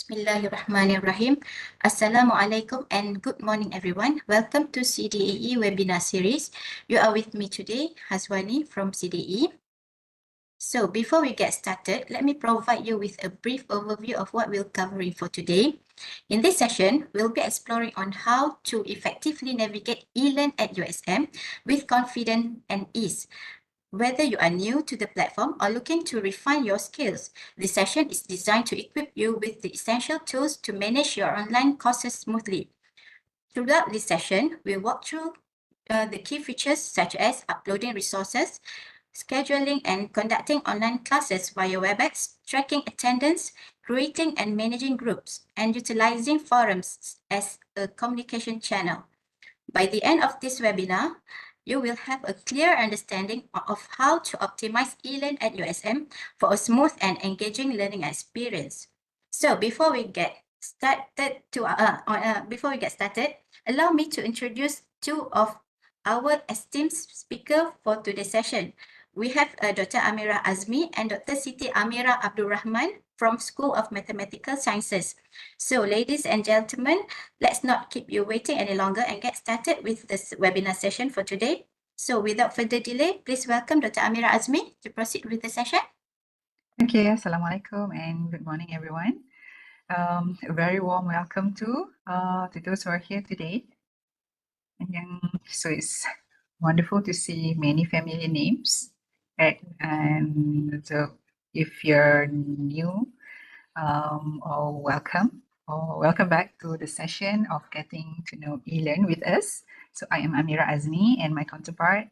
Bismillahirrahmanirrahim. Assalamualaikum and good morning everyone. Welcome to CDAE webinar series. You are with me today, Hazwani from CDAE. So before we get started, let me provide you with a brief overview of what we'll cover for today. In this session, we'll be exploring on how to effectively navigate eLearn at USM with confidence and ease. Whether you are new to the platform or looking to refine your skills, this session is designed to equip you with the essential tools to manage your online courses smoothly. Throughout this session, we'll walk through the key features such as uploading resources, scheduling and conducting online classes via Webex, tracking attendance, creating and managing groups, and utilizing forums as a communication channel. By the end of this webinar, you will have a clear understanding of how to optimize eLearn at USM for a smooth and engaging learning experience. So before we get started, allow me to introduce two of our esteemed speakers for today's session. We have Dr. Amira Azmi and Dr. Siti Amira Abdul Rahman from School of Mathematical Sciences. So ladies and gentlemen, let's not keep you waiting any longer and get started with this webinar session for today. So without further delay, please welcome Dr. Amira Azmi to proceed with the session. Okay, Assalamualaikum and good morning everyone. A very warm welcome to those who are here today. So it's wonderful to see many familiar names, right? And so if you're new, welcome back to the session of getting to know eLearn with us. So I am Amira Azmi and my counterpart,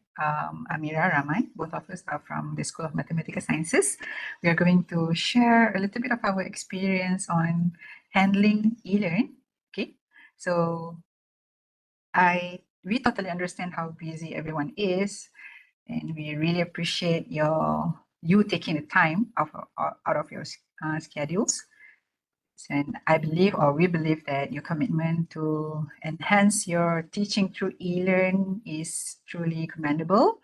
Amira Rahman. Both of us are from the School of Mathematical Sciences. We are going to share a little bit of our experience on handling eLearn. Okay, so we totally understand how busy everyone is, and we really appreciate you taking the time out of your schedules. And we believe that your commitment to enhance your teaching through eLearn is truly commendable,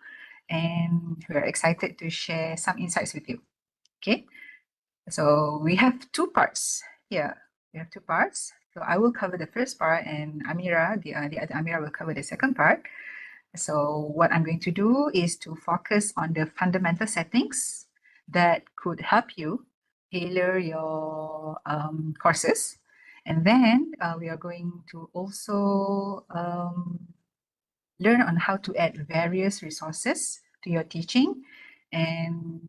and we're excited to share some insights with you. Okay, so we have two parts here. We have two parts. So I will cover the first part, and Amira, the other Amira, will cover the second part. So what I'm going to do is to focus on the fundamental settings that could help you tailor your courses. And then we are going to also learn on how to add various resources to your teaching. And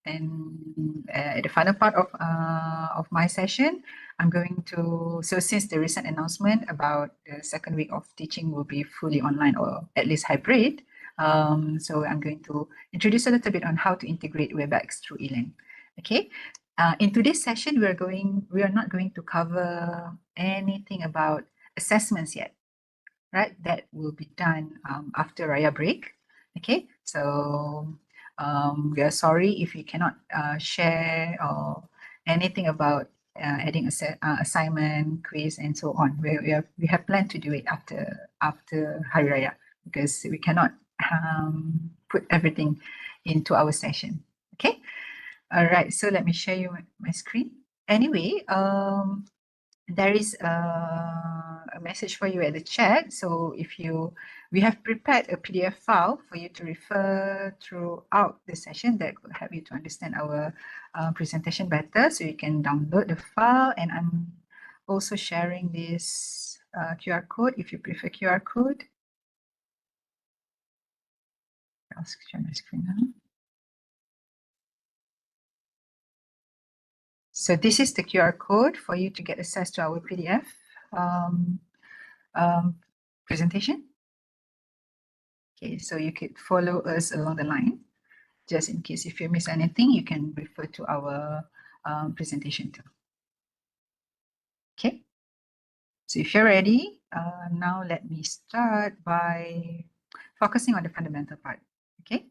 at the final part of my session, I'm going to, so since the recent announcement about the second week of teaching will be fully online or at least hybrid, so I'm going to introduce a little bit on how to integrate Webex through eLearn. Okay, in today's session, we are not going to cover anything about assessments yet, right? That will be done after Raya break. Okay, so we are sorry if you cannot share or anything about adding assignment, quiz, and so on. We have planned to do it after Hari Raya because we cannot put everything into our session. Okay, all right. So let me share you my screen. Anyway, there is a message for you at the chat. So we have prepared a PDF file for you to refer throughout the session that could help you to understand our presentation better. So you can download the file, and I'm also sharing this QR code if you prefer QR code. I'll share my screen now. So this is the QR code for you to get access to our PDF presentation. Okay, so you could follow us along the line. Just in case if you miss anything, you can refer to our presentation too. Okay, so if you're ready, now let me start by focusing on the fundamental part. Okay.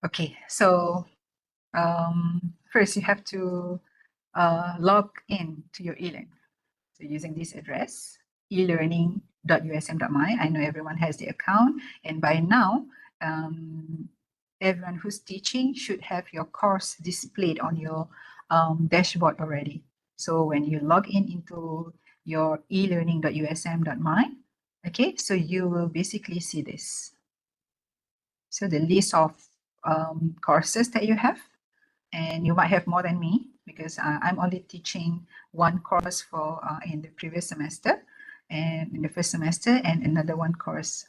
Okay, so first you have to log in to your eLearn. So using this address, elearning.usm.my. I know everyone has the account, and by now everyone who's teaching should have your course displayed on your dashboard already. So when you log in into your elearning.usm.my, okay, so you will basically see this. So the list of courses that you have, and you might have more than me because I'm only teaching one course for in the previous semester and in the first semester, and another one course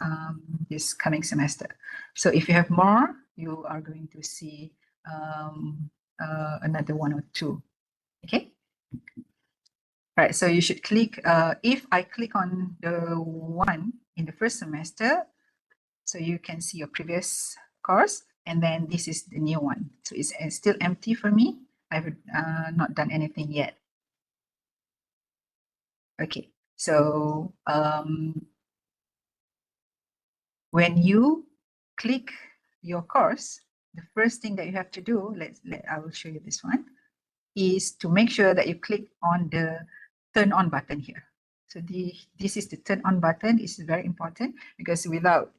this coming semester. So if you have more, you are going to see another one or two. Okay. Right, so you should click, if I click on the one in the first semester, so you can see your previous course, and then this is the new one. So it's still empty for me. I've not done anything yet. Okay, so when you click your course, the first thing that you have to do, I will show you this one, is to make sure that you click on the turn on button here. So this is the turn on button. It's very important because without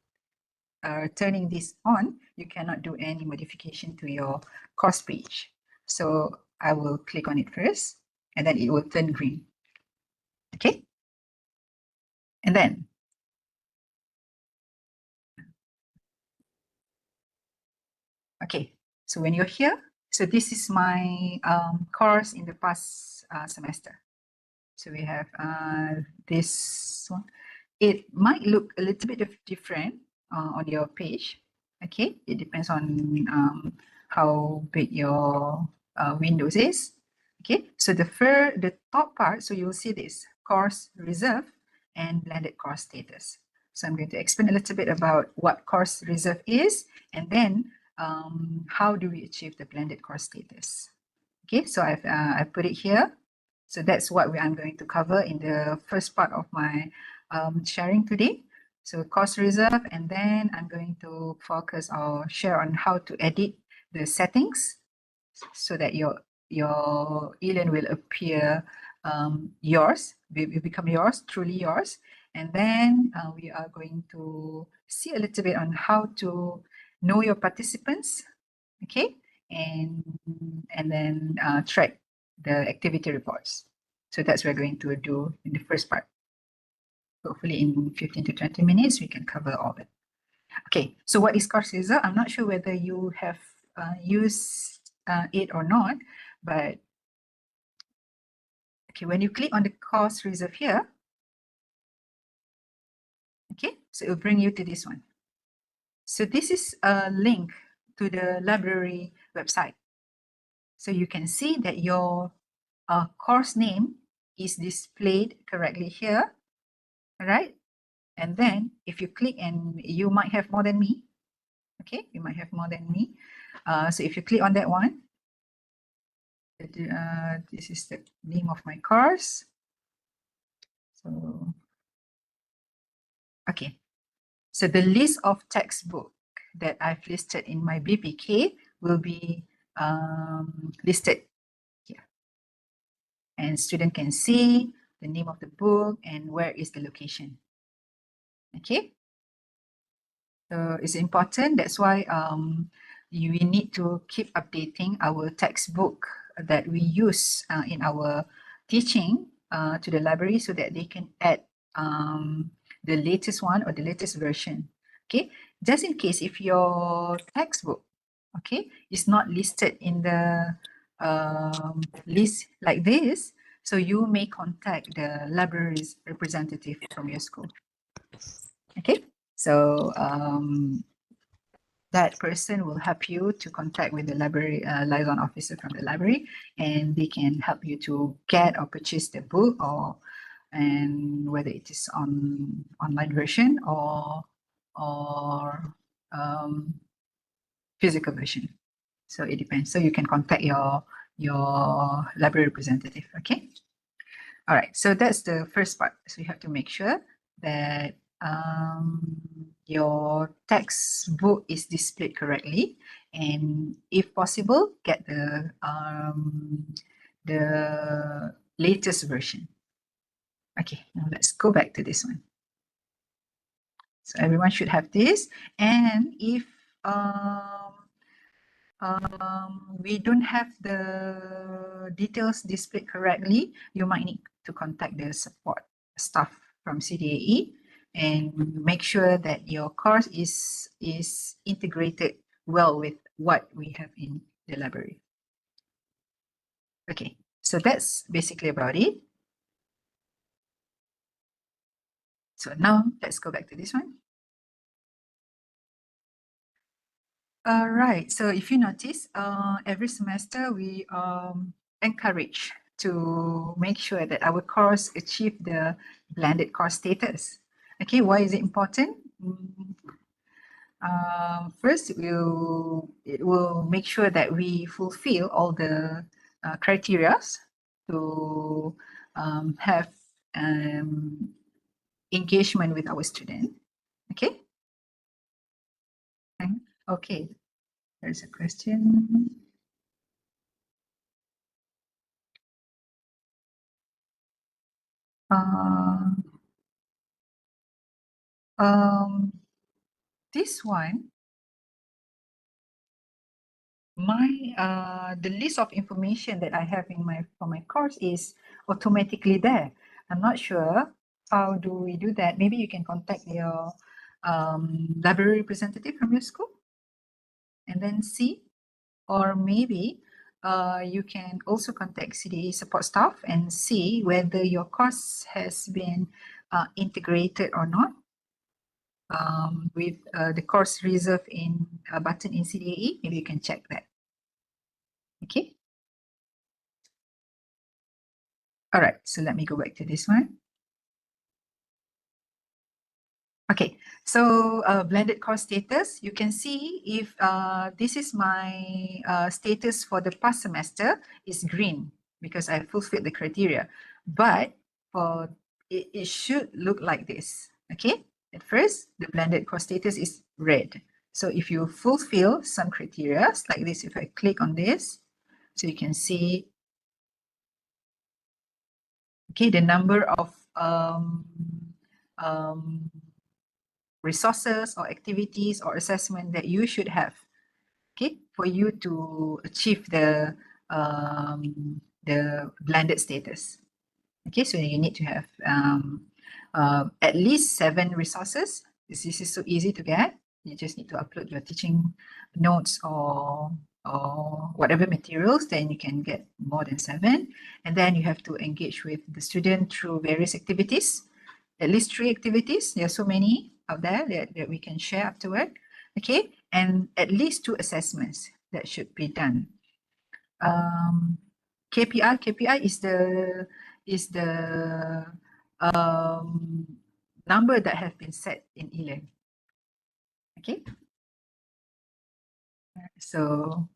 turning this on, you cannot do any modification to your course page. So I will click on it first, and then it will turn green. Okay. And then okay, so when you're here, so this is my course in the past semester. So we have this one. It might look a little bit different on your page. Okay, it depends on how big your Windows is. Okay, so the top part, so you'll see this course reserve and blended course status. So I'm going to explain a little bit about what course reserve is, and then how do we achieve the blended course status. Okay, so I put it here. So that's what I'm going to cover in the first part of my sharing today. So course reserve, and then I'm going to focus or share on how to edit the settings so that your eLearn will appear yours, will become yours, truly yours. And then we are going to see a little bit on how to know your participants, okay, and then track the activity reports. So that's what we're going to do in the first part. Hopefully in 15 to 20 minutes, we can cover all of it. Okay, so what is course reserve? I'm not sure whether you have used it or not, but okay, when you click on the course reserve here, okay, so it will bring you to this one. So this is a link to the library website. So you can see that your course name is displayed correctly here, all right? And then if you click, and you might have more than me, okay? You might have more than me. So if you click on that one, this is the name of my course. So, okay. So the list of textbook that I've listed in my BPK will be listed here. And student can see the name of the book and where is the location. Okay. So it's important. That's why we need to keep updating our textbook that we use in our teaching to the library so that they can add the latest one or the latest version. Okay, just in case if your textbook, okay, is not listed in the list like this, so you may contact the library's representative from your school. Okay, so that person will help you to contact with the library liaison officer from the library, and they can help you to get or purchase the book, or and whether it is on online version or physical version. So it depends. So you can contact your library representative. Okay. All right. So that's the first part. So you have to make sure that your textbook is displayed correctly, and if possible, get the latest version. Okay, now let's go back to this one. So everyone should have this, and if we don't have the details displayed correctly, you might need to contact the support staff from CDAE and make sure that your course is integrated well with what we have in the library. Okay, so that's basically about it. So now let's go back to this one. All right, so if you notice, every semester we encourage to make sure that our course achieve the blended course status. Okay, why is it important? First, it will make sure that we fulfill all the criteria to have engagement with our student. Okay. Okay. There's a question. This one, the list of information that I have in for my course is automatically there. I'm not sure how do we do that. Maybe you can contact your library representative from your school and then see, or maybe you can also contact CDA support staff and see whether your course has been integrated or not with the course reserved in a button in CDAE. Maybe you can check that. Okay. All right, so let me go back to this one. Okay, so blended course status, you can see if this is my status for the past semester is green because I fulfilled the criteria, but for it should look like this. Okay, at first the blended course status is red. So if you fulfill some criteria like this, if I click on this, so you can see, okay, the number of resources or activities or assessment that you should have, okay, for you to achieve the blended status. Okay, so you need to have at least 7 resources. This is so easy to get. You just need to upload your teaching notes or whatever materials, then you can get more than 7. And then you have to engage with the student through various activities, at least 3 activities. There are so many out there that we can share afterward. Okay, and at least 2 assessments that should be done. KPI is the number that have been set in eLearn. Okay, so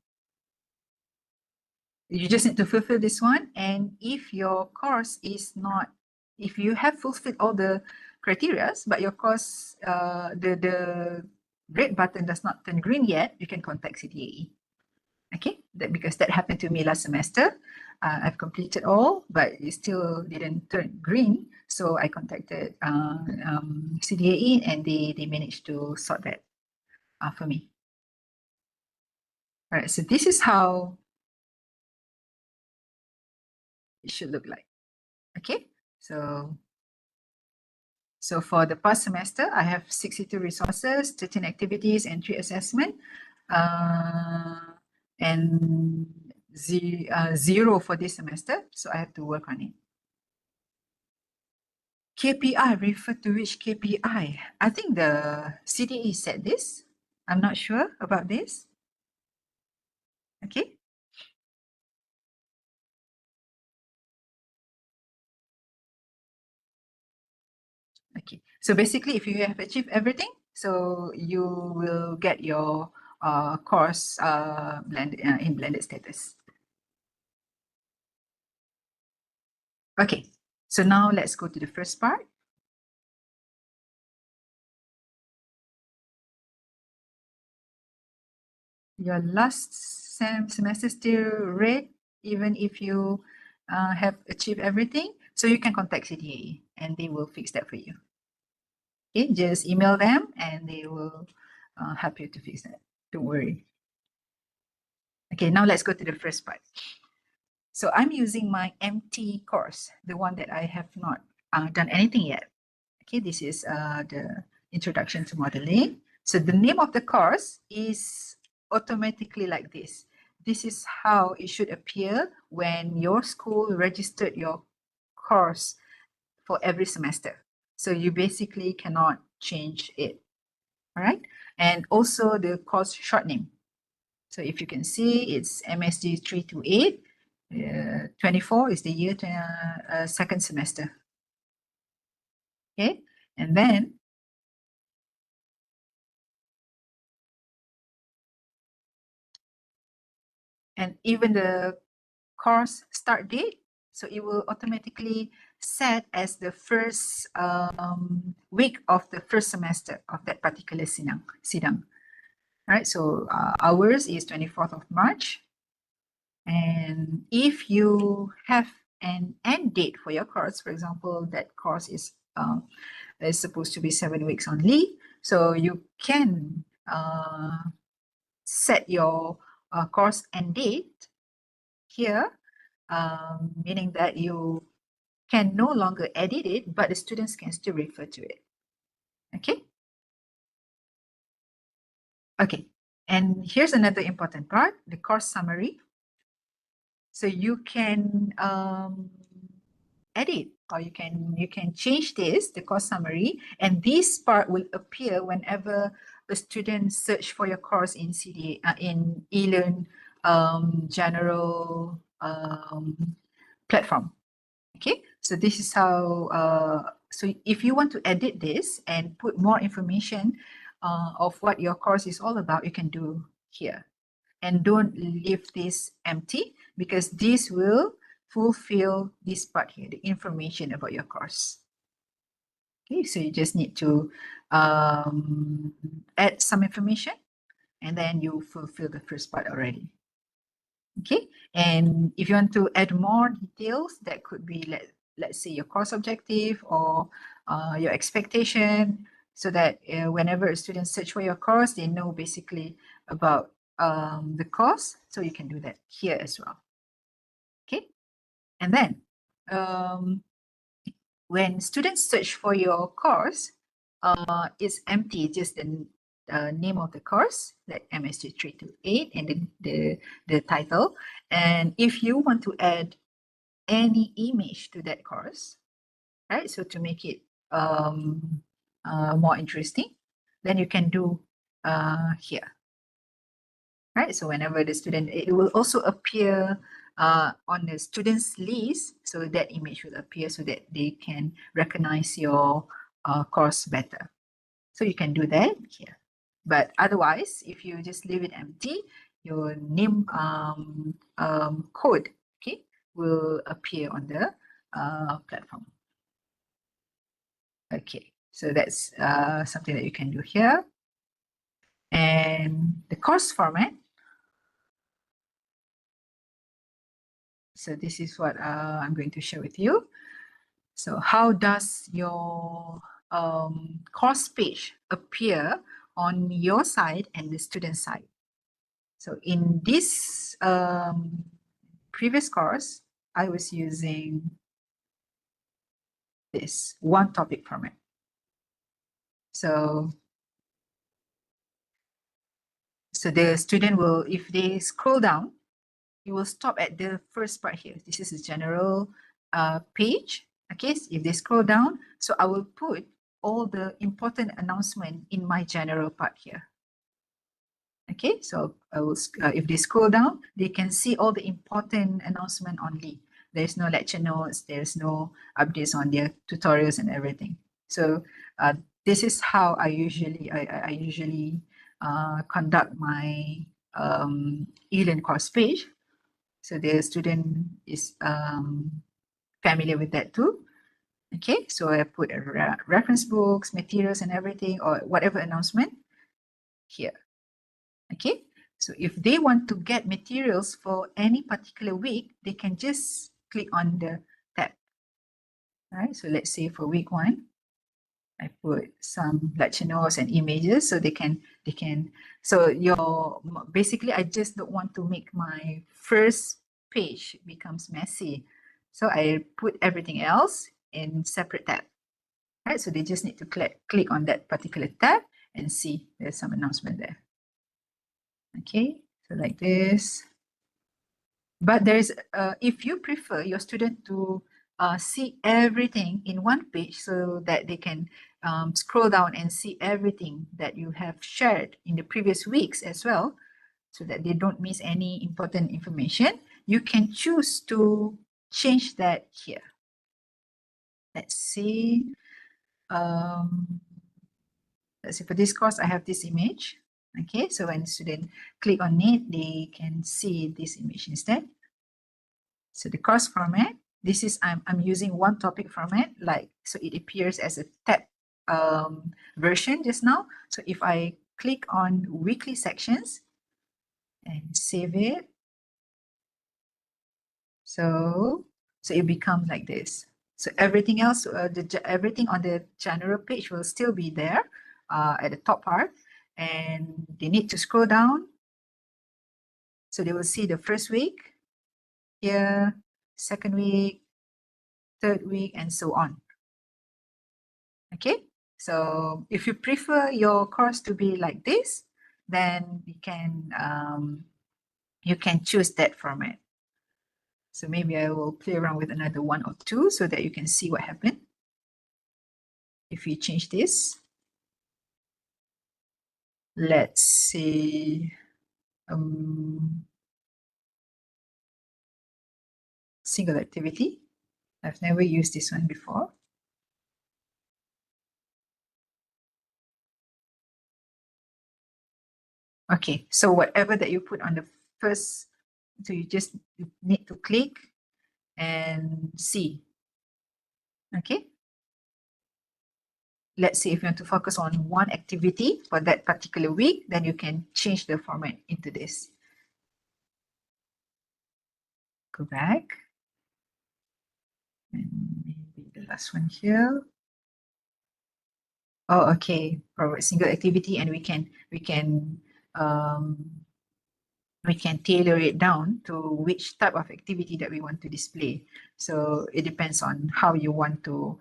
you just need to fulfill this one, and if your course is not, if you have fulfilled all the criteria but your course the red button does not turn green yet, you can contact CDAE. Okay, because that happened to me last semester. I've completed all, but it still didn't turn green. So I contacted CDAE and they managed to sort that for me. All right, so this is how it should look like. Okay, so for the past semester, I have 62 resources, 13 activities, and 3 assessment. And 0 for this semester, so I have to work on it. KPI, refer to which KPI? I think the CDE said this. I'm not sure about this. Okay. Okay. So basically, if you have achieved everything, so you will get your course in blended status. Okay. So now let's go to the first part. Your last semester still red, even if you have achieved everything. So you can contact CDA and they will fix that for you. Okay, just email them and they will help you to fix that. Don't worry. Okay, now let's go to the first part. So I'm using my empty course, the one that I have not done anything yet. Okay, this is the introduction to modeling. So the name of the course is automatically like this. This is how it should appear when your school registered your course for every semester. So you basically cannot change it. All right. And also the course short name. So if you can see, it's MSD 328. 24 is the year second semester. Okay. And then even the course start date, so it will automatically set as the first week of the first semester of that particular sidang. Right, so ours is 24th of March. And if you have an end date for your course, for example, that course is supposed to be 7 weeks only, so you can set your course end date here, meaning that you can no longer edit it, but the students can still refer to it. Okay. Okay. And here's another important part, the course summary. So you can edit, or you can change the course summary, and this part will appear whenever a student search for your course in CDA in eLearn general platform. Okay, so this is how, so if you want to edit this and put more information of what your course is all about, you can do here. And don't leave this empty, because this will fulfill this part here, the information about your course. Okay, so you just need to add some information, and then you fulfill the first part already. Okay, and if you want to add more details, that could be, let's say, your course objective or your expectation, so that whenever a student search for your course, they know basically about the course. So you can do that here as well. Okay, and then when students search for your course, it's empty, just the name of the course, like MSG 328, and the title. And if you want to add any image to that course, right, so to make it more interesting, then you can do here. Right, so whenever the student, it will also appear on the students list, so that image will appear so that they can recognize your course better. So you can do that here. But otherwise, if you just leave it empty, your name code, okay, will appear on the platform. Okay, so that's something that you can do here. And the course format. So this is what I'm going to share with you. So how does your course page appear on your side and the student side? So in this previous course, I was using this one topic format. So the student will, if they scroll down, you will stop at the first part here. This is a general page. Okay, so if they scroll down, so I will put all the important announcement in my general part here. Okay, so I will, if they scroll down, they can see all the important announcement only. There's no lecture notes, there's no updates on their tutorials and everything. So this is how I usually conduct my eLearn course page. So the student is familiar with that too. Okay, so I put a reference books, materials and everything, or whatever announcement here. Okay, so if they want to get materials for any particular week, they can just click on the tab. All right, so let's say for week 1, I put some lecture notes and images so they can, so basically I just don't want to make my first page becomes messy. So I put everything else in separate tab, right? So they just need to click on that particular tab and see there's some announcement there. Okay, so like this. But there's, if you prefer your student to see everything in one page so that they can scroll down and see everything that you have shared in the previous weeks as well, so that they don't miss any important information, you can choose to change that here. Let's see. Let's see, for this course, I have this image. Okay, so when students click on it, they can see this image instead. So the course format, this is, I'm using one topic format, like, so it appears as a tab version just now. So if I click on weekly sections and save it, so it becomes like this. So everything else, everything on the general page will still be there at the top part, and they need to scroll down. So they will see the first week here, second week, third week, and so on. Okay, so if you prefer your course to be like this, then you can choose that format. So maybe I will play around with another one or two so that you can see what happened. If you change this, let's see, single activity. I've never used this one before. Okay, so whatever that you put on the first, so you just need to click and see. Okay. Let's say if you want to focus on one activity for that particular week, then you can change the format into this. Go back. And maybe the last one here. Oh, okay. For a single activity, and we can tailor it down to which type of activity that we want to display. So it depends on how you want to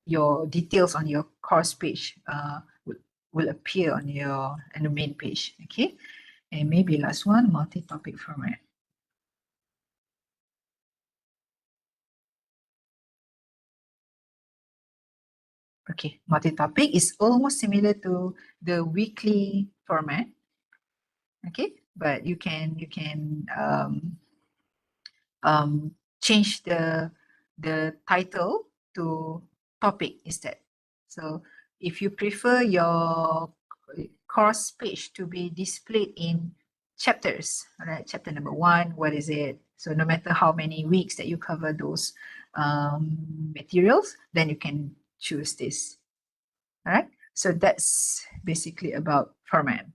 your details on your course page will appear on the main page. Okay, and maybe last one, multi-topic format. Okay, multi-topic is almost similar to the weekly format. Okay, but you can change the title to topic instead. So if you prefer your course page to be displayed in chapters, all right, chapter number 1, what is it? So no matter how many weeks that you cover those materials, then you can choose this. All right, so that's basically about format.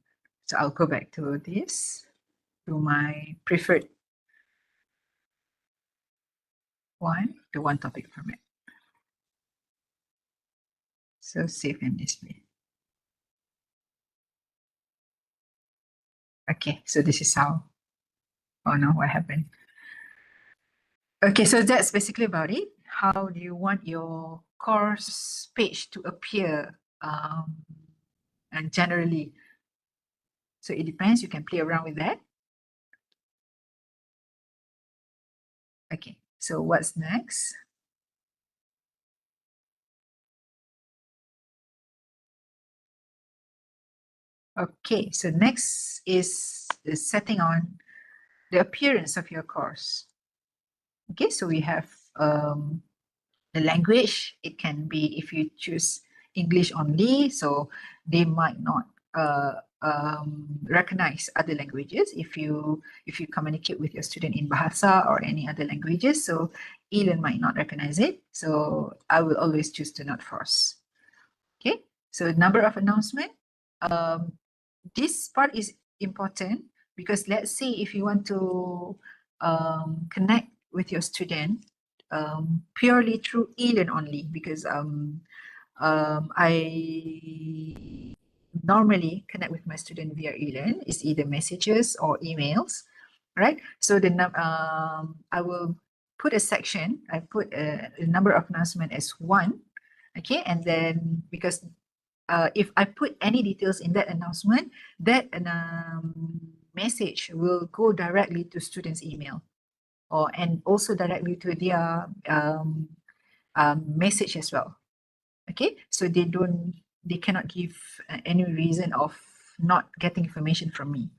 So I'll go back to this, to my preferred one, the one topic format. So save and display. Okay, so this is how, oh no, what happened? Okay, so that's basically about it. How do you want your course page to appear and generally? So it depends, you can play around with that. Okay, so what's next? Okay, so next is the setting on the appearance of your course. Okay, so we have the language. It can be, if you choose English only, so they might not recognize other languages if you communicate with your student in Bahasa or any other languages. So eLearn might not recognize it. So I will always choose to not force. Okay, so number of announcement. This part is important because let's say if you want to connect with your student purely through eLearn only, because I normally connect with my student via eLearn. It's either messages or emails, right? So I will put a section. I put a number of announcement as 1, okay, and then because if I put any details in that announcement, that message will go directly to students' email, and also directly to their message as well. Okay, so they cannot give any reason of not getting information from me,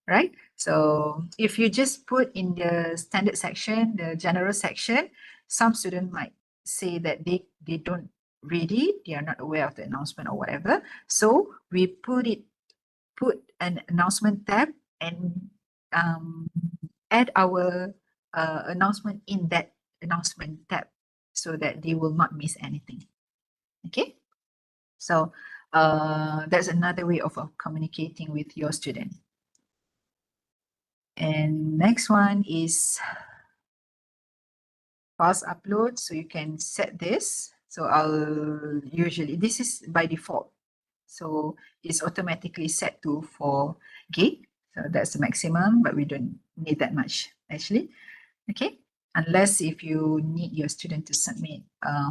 right? So if you just put in the standard section, the general section, some students might say that they don't read it, they are not aware of the announcement or whatever. So we put an announcement tab and add our announcement in that announcement tab so that they will not miss anything. Okay, so that's another way of communicating with your student. And next one is fast upload. So you can set this. So I'll usually, this is by default. So it's automatically set to 4 gig. So that's the maximum, but we don't need that much actually. Okay, unless if you need your student to submit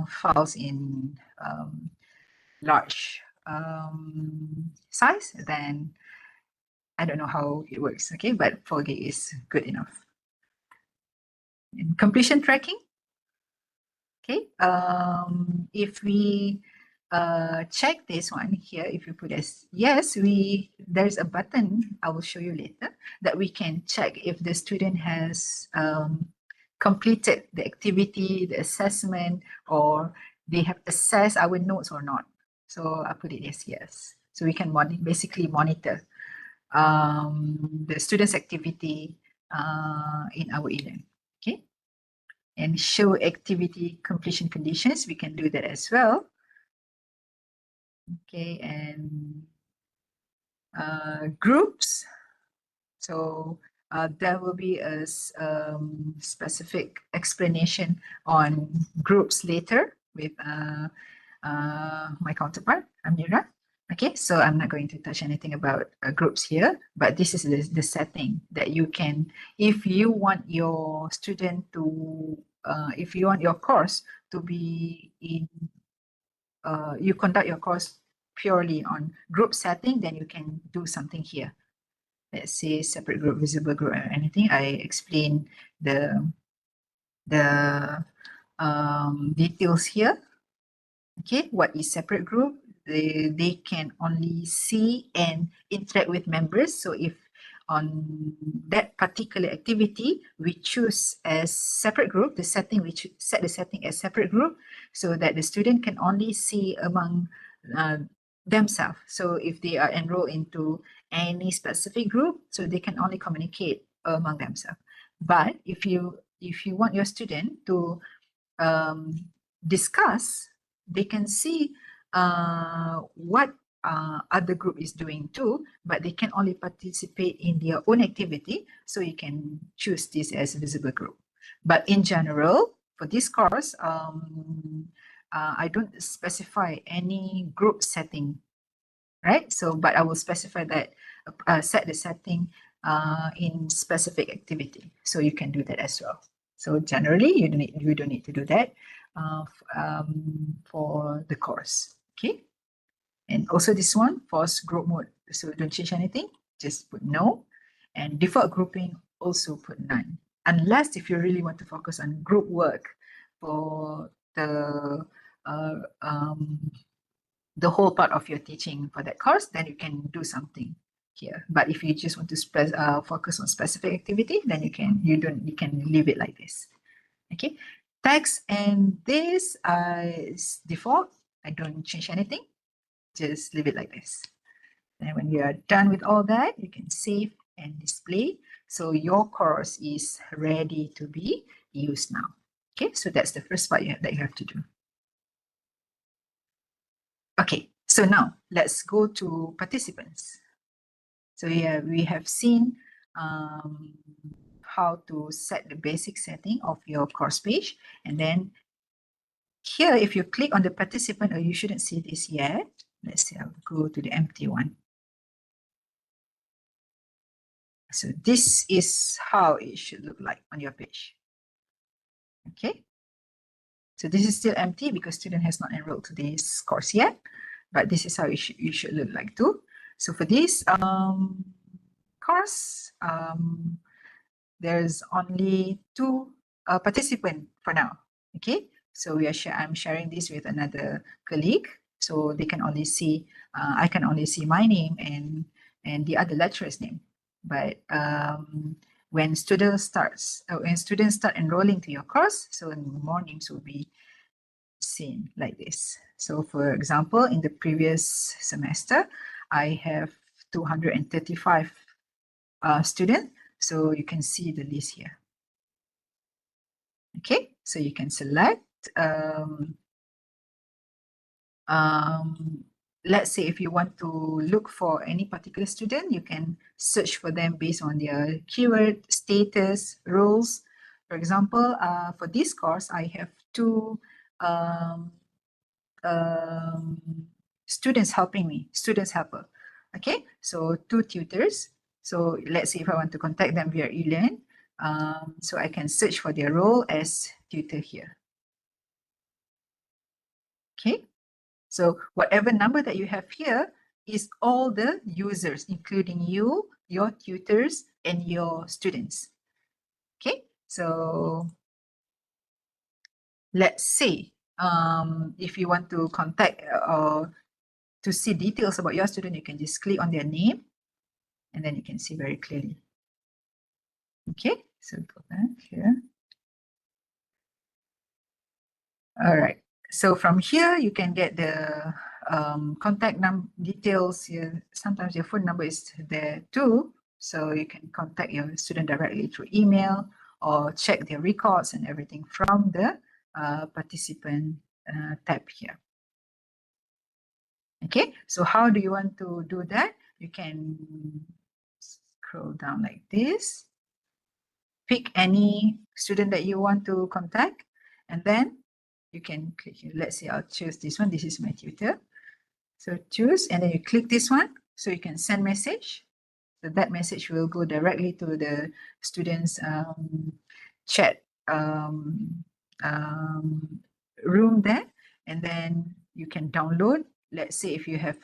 files in large size, then I don't know how it works, okay, but 4 gig is good enough. And completion tracking, okay, if we check this one here, if you put as yes, there's a button I will show you later that we can check if the student has completed the activity, the assessment, or they have assessed our notes or not. So I put it as yes. So we can basically monitor the student's activity in our eLearn, okay? And show activity completion conditions, we can do that as well. Okay, and groups. So there will be a specific explanation on groups later with my counterpart, Amira. Okay, so I'm not going to touch anything about groups here, but this is the setting that you can, if you want your student to, if you want your course to be in, you conduct your course purely on group setting, then you can do something here. Let's say separate group, visible group, or anything. I explain the details here. Okay, what is separate group? They can only see and interact with members. So if on that particular activity, we choose as separate group, the setting, we set the setting as separate group so that the student can only see among themselves. So if they are enrolled into any specific group, so they can only communicate among themselves. But if you want your student to discuss, they can see what other group is doing too, but they can only participate in their own activity. So you can choose this as a visible group. But in general, for this course, I don't specify any group setting, right? So, but I will specify that, set the setting in specific activity. So you can do that as well. So generally, you don't need to do that for the course, okay? And also this one, force group mode. So don't change anything, just put no. And default grouping, also put none. Unless if you really want to focus on group work for the whole part of your teaching for that course, then you can do something here. But if you just want to focus on specific activity, then you can leave it like this. Okay, text, and this is default. I don't change anything, just leave it like this. And when you are done with all that, you can save and display. So your course is ready to be used now. Okay, so that's the first part that you have to do. Okay, so now let's go to participants. So yeah, we have seen how to set the basic setting of your course page. And then here, if you click on the participant, or you shouldn't see this yet. Let's say I'll go to the empty one. So this is how it should look like on your page. Okay. So this is still empty because student has not enrolled to this course yet, but this is how it should look like too. So for this course, there's only 2 participants for now. Okay, so I'm sharing this with another colleague, so they can only see, I can only see my name and the other lecturer's name. But when students start enrolling to your course, so more names will be seen like this. So for example, in the previous semester, I have 235 students. So you can see the list here. Okay, so you can select, let's say if you want to look for any particular student, you can search for them based on their keyword, status, roles. For example, for this course, I have 2 students helping me, students helper. Okay, so 2 tutors. So let's say if I want to contact them via eLearn, so I can search for their role as tutor here. Okay, so whatever number that you have here is all the users, including you, your tutors, and your students. Okay, so let's say if you want to contact or to see details about your student, you can just click on their name and then you can see very clearly. Okay, so go back here. All right, so from here you can get the contact details here. Sometimes your phone number is there too, so you can contact your student directly through email or check their records and everything from the participant tab here. Okay, so how do you want to do that? You can scroll down like this, pick any student that you want to contact, and then you can click here. Let's say I'll choose this one. This is my tutor. So choose, and then you click this one, so you can send message. So that message will go directly to the student's chat room there, and then you can download. Let's say if you have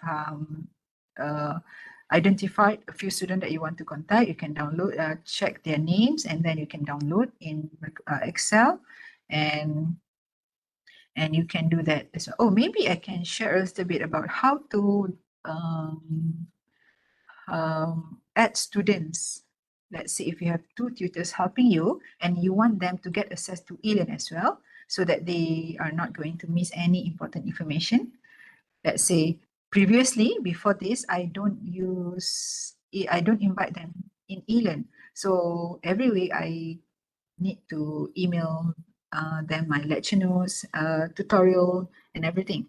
identified a few students that you want to contact, you can download, check their names, and then you can download in Excel, and you can do that as well. Oh, maybe I can share a little bit about how to add students. Let's say if you have 2 tutors helping you and you want them to get access to eLearn as well, so that they are not going to miss any important information. Let's say previously, before this, I don't invite them in eLearn. So every week I need to email them my lecture notes, tutorial, and everything.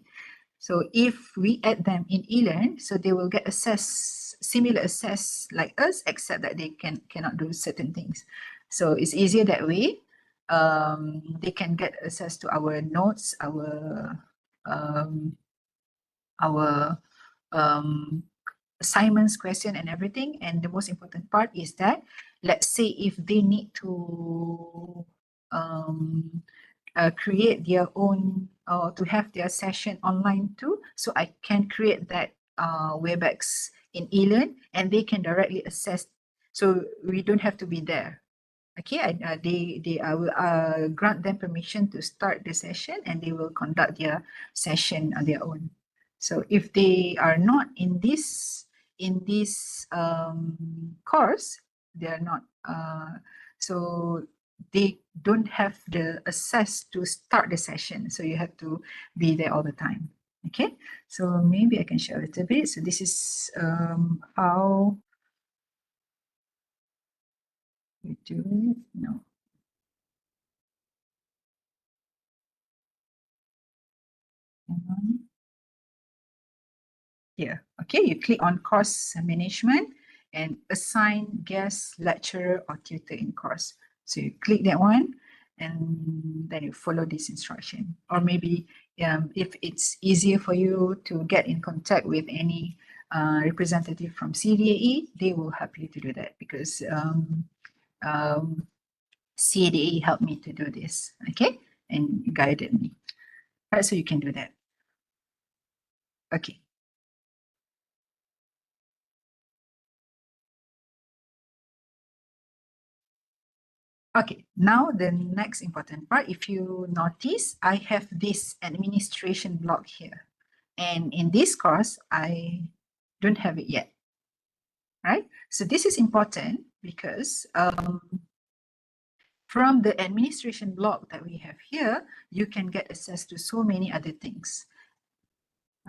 So if we add them in eLearn, so they will get similar access like us, except that they cannot do certain things. So it's easier that way. They can get access to our notes, our assignments, question, and everything. And the most important part is that, let's say if they need to create their own or to have their session online too, so I can create that Webex in eLearn, and they can directly access. So we don't have to be there. Okay, I will grant them permission to start the session, and they will conduct their session on their own. So if they are not in this course, they are not. So they don't have the access to start the session. So you have to be there all the time. Okay, so maybe I can share a little bit. So this is how you do it. No. Here, okay, you click on course management, and assign guest lecturer or tutor in course. So you click that one and then you follow this instruction. Or maybe if it's easier for you to get in contact with any representative from CDAE, they will help you to do that, because CDAE helped me to do this, okay, and guided me. All right, so you can do that. Okay. Okay, now the next important part, if you notice, I have this administration block here. And in this course, I don't have it yet, right? So this is important because from the administration block that we have here, you can get access to so many other things.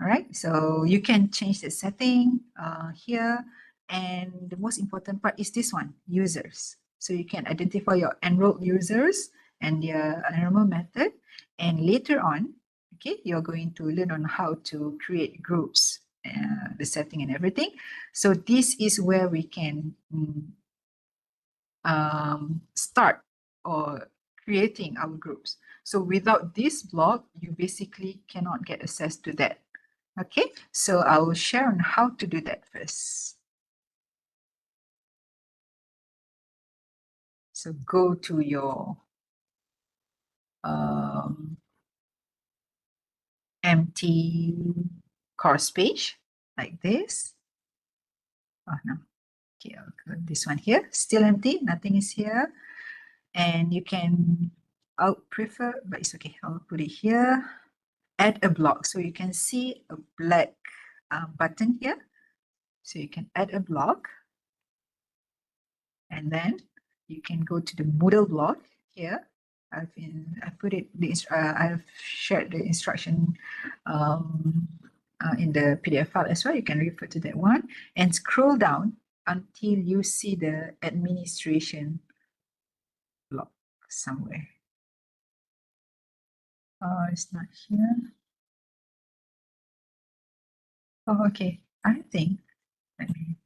All right, so you can change the setting here. And the most important part is this one, users. So you can identify your enrolled users and their enrollment method. And later on, okay, you're going to learn on how to create groups, the setting and everything. So this is where we can start or creating our groups. So without this block, you basically cannot get access to that. Okay, so I will share on how to do that first. So go to your empty course page like this. Oh no, okay, I'll go this one here, still empty, nothing is here. And you can, I'll prefer, but it's okay, I'll put it here. Add a block, so you can see a black button here. So you can add a block, and then you can go to the Moodle block here. I've put it. I've shared the instruction in the PDF file as well. You can refer to that one and scroll down until you see the administration block somewhere. Oh, it's not here. Oh, okay. I think. Let me.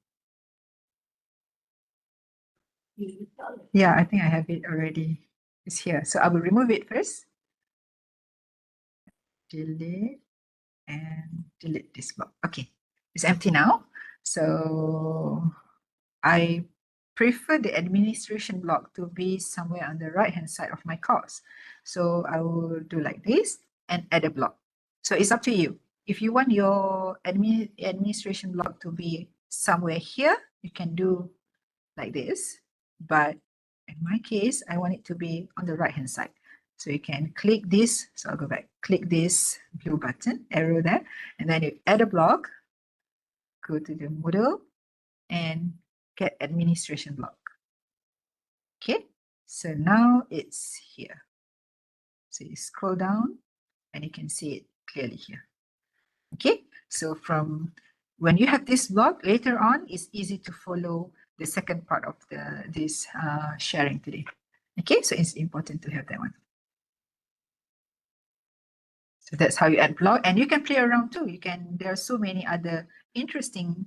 Yeah, I think I have it already. It's here. So I will remove it first. Delete and delete this block. Okay, it's empty now. So I prefer the administration block to be somewhere on the right hand side of my course. So I will do like this and add a block. So it's up to you. If you want your administration block to be somewhere here, you can do like this. But in my case, I want it to be on the right hand side. So you can click this. So I'll go back, click this blue button, arrow there, and then you add a block, go to the Moodle and get administration block. Okay, so now it's here. So you scroll down and you can see it clearly here. Okay, so from when you have this block, later on, it's easy to follow the second part of this sharing today. Okay, so it's important to have that one. So that's how you add block, and you can play around too. There are so many other interesting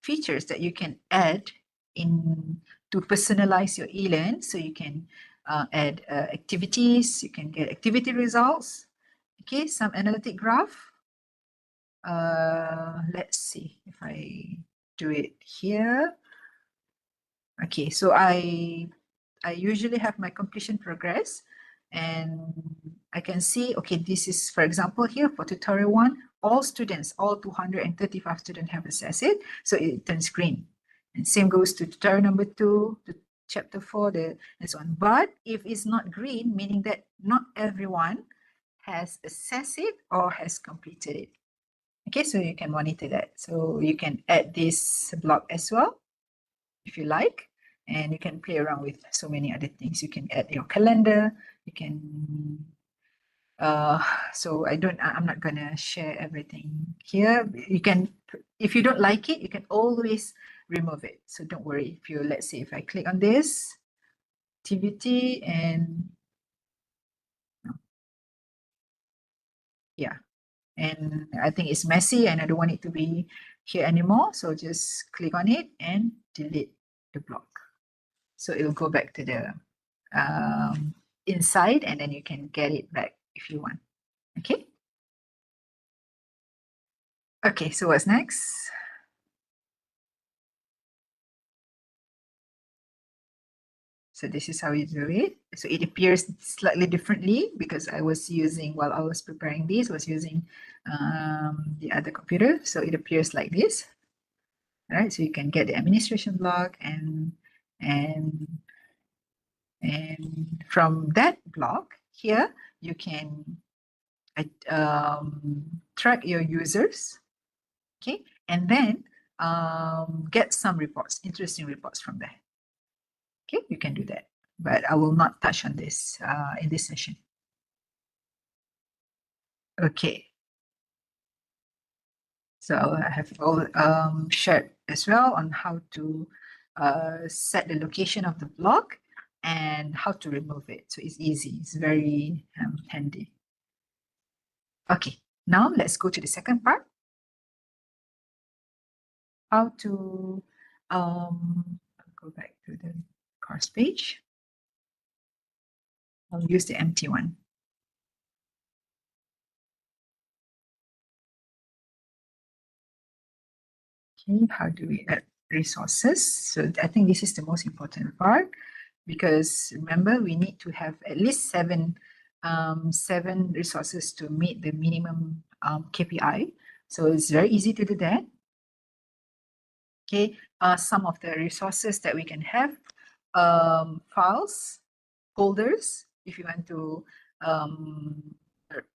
features that you can add in to personalize your eLearn. So you can add activities, you can get activity results. Okay, some analytic graph. Let's see if I do it here. Okay, so I usually have my completion progress, and I can see, okay, this is, for example, here for tutorial 1, all students, all 235 students have accessed it, so it turns green. And same goes to tutorial number 2, to chapter 4, and so on. But if it's not green, meaning that not everyone has accessed it or has completed it. Okay, so you can monitor that. So you can add this block as well, if you like, and you can play around with so many other things. You can add your calendar, you can so I'm not gonna share everything here. You can, if you don't like it, you can always remove it, so don't worry. If you, let's say if I click on this activity and yeah, and I think it's messy and I don't want it to be here anymore. So just click on it and delete the block. So it will go back to the inside, and then you can get it back if you want. Okay. Okay, so what's next? So this is how you do it. So it appears slightly differently because I was using, while I was preparing this, was using the other computer. So it appears like this. All right, so you can get the administration block, and from that block here, you can track your users, okay, and then get some reports, interesting reports from there. Okay, you can do that, but I will not touch on this in this session. Okay. So I have all shared as well on how to set the location of the block and how to remove it. So it's easy. It's very handy. Okay, now let's go to the second part. How to go back to the course page. I'll use the empty one. Okay, how do we add resources? So I think this is the most important part, because remember, we need to have at least seven resources to meet the minimum KPI. So it's very easy to do that. Okay, some of the resources that we can have, files, folders. If you want to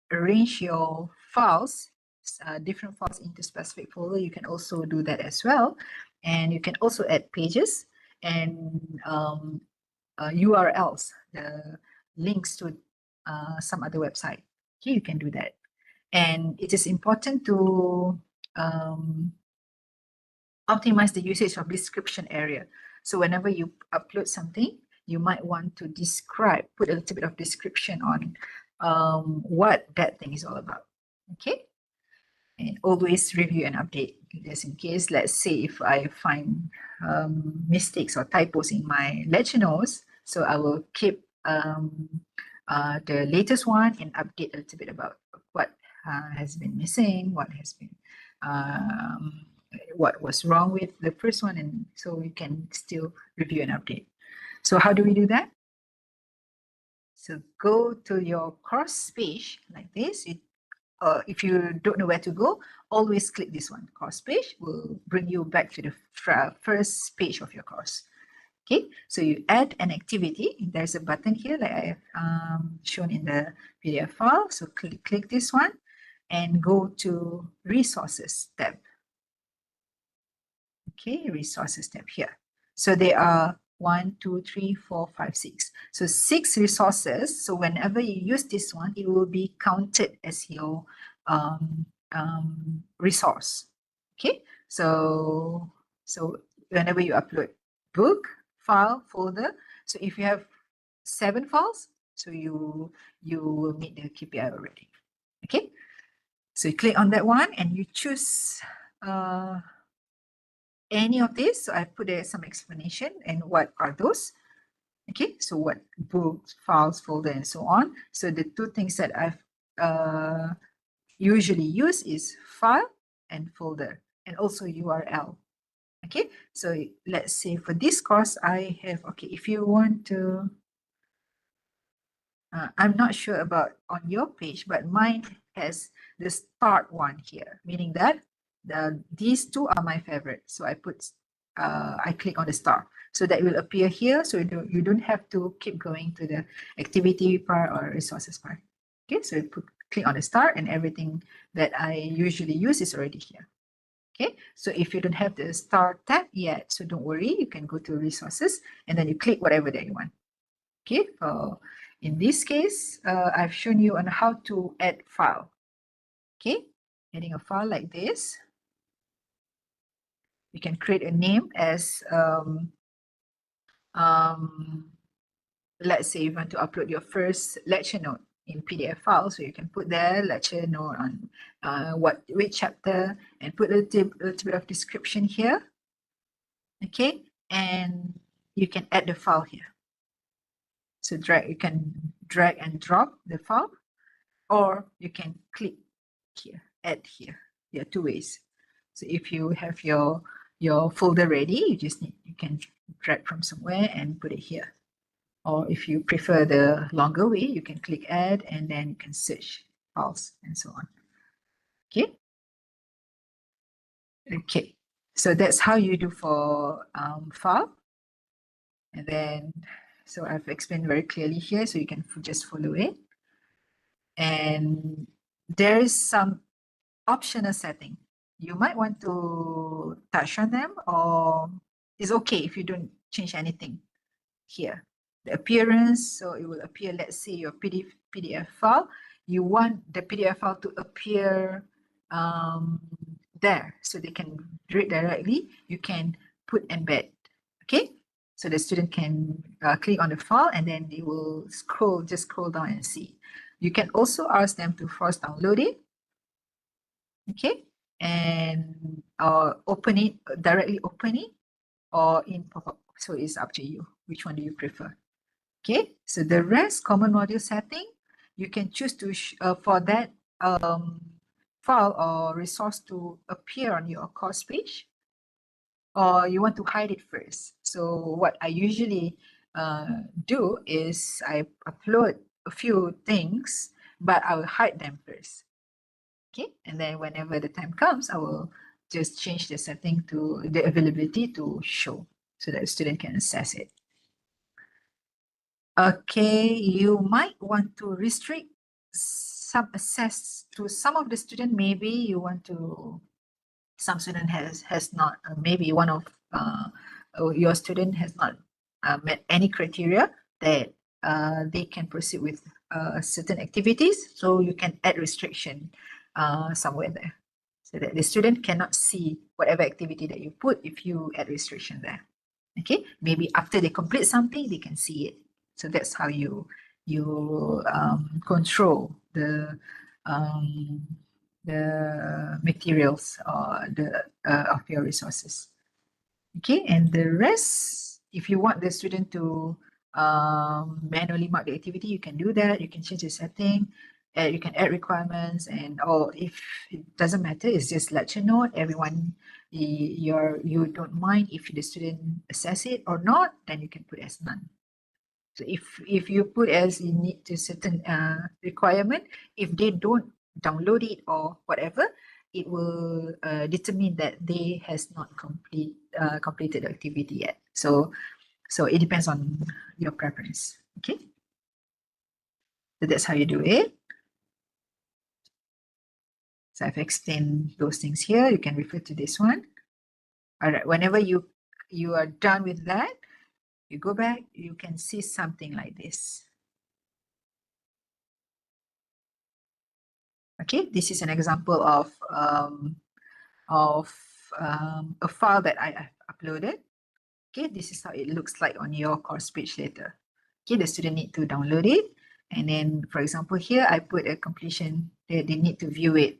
arrange your files, different files into specific folder, you can also do that as well. And you can also add pages and URLs, the links to some other website. Okay, you can do that. And it is important to optimize the usage of description area. So whenever you upload something, you might want to describe, put a little bit of description on what that thing is all about. Okay. And always review and update, just in case, let's say if I find mistakes or typos in my lecture notes, so I will keep the latest one and update a little bit about what has been missing, what has been what was wrong with the first one, and so we can still review and update. So how do we do that? So go to your course page like this. If you don't know where to go, always click this one. Course page will bring you back to the first page of your course. Okay, so you add an activity. There's a button here that I have shown in the PDF file. So click this one and go to Resources tab. Okay, Resources tab here. So there are 1, 2, 3, 4, 5, 6. So 6 resources. So whenever you use this one, it will be counted as your resource. Okay, so whenever you upload book, file, folder. So if you have 7 files, so you will meet the KPI already. Okay, so you click on that one and you choose any of this. So I put there some explanation and what are those. Okay, so what books, files, folder, and so on. So the two things that I've usually use is file and folder, and also URL. Okay, so let's say for this course, I have, okay, if you want to, I'm not sure about on your page, but mine has the start one here, meaning that these two are my favorite. So I click on the start. So that will appear here. So you don't have to keep going to the activity part or resources part. Okay, so you click on the start and everything that I usually use is already here. Okay, so if you don't have the start tab yet, so don't worry, you can go to resources and then you click whatever that you want. Okay, in this case, I've shown you on how to add file. Okay, adding a file like this. You can create a name as, let's say you want to upload your first lecture note. in PDF file. So you can put there lecture note on which chapter, and put a little bit of description here. Okay, and you can add the file here. So you can drag and drop the file, or you can click here, add here. There are two ways. So if you have your folder ready, you can drag from somewhere and put it here. Or if you prefer the longer way, you can click add and then you can search files and so on. Okay. Okay. So that's how you do for file. And then, so I've explained very clearly here, so you can just follow it. And there is some optional setting. You might want to touch on them, or it's okay if you don't change anything here. The appearance, so it will appear, let's say your PDF file, you want the PDF file to appear there, so they can read directly. You can put embed, okay? So the student can click on the file and then they will just scroll down and see. You can also ask them to force download it, okay? And open it, directly open it, or in pop-up. So it's up to you. Which one do you prefer? Okay, so the rest common module setting, you can choose to for that file or resource to appear on your course page, or you want to hide it first. So what I usually do is I upload a few things, but I will hide them first. Okay, and then whenever the time comes, I will just change the setting to the availability to show so that the student can access it. Okay, you might want to restrict some access to some of the student. Maybe you want to, some student has not, maybe one of your student has not met any criteria that they can proceed with certain activities. So you can add restriction somewhere there, so that the student cannot see whatever activity that you put if you add restriction there. Okay, maybe after they complete something, they can see it. So that's how you control the materials or the of your resources. Okay, and the rest, if you want the student to manually mark the activity, you can do that. You can change the setting. You can add requirements, and or if it doesn't matter, it's just lecture note. Everyone, you don't mind if the student assess it or not, then you can put as none. So if you put as you need to certain requirement, if they don't download it or whatever, it will determine that they has not completed the activity yet. So it depends on your preference. Okay. So that's how you do it. So I've explained those things here. You can refer to this one. All right. Whenever you are done with that, you go back, you can see something like this. Okay, this is an example of a file that I uploaded. Okay, this is how it looks like on your course page later. Okay, the student need to download it. And then, for example, here I put a completion, they need to view it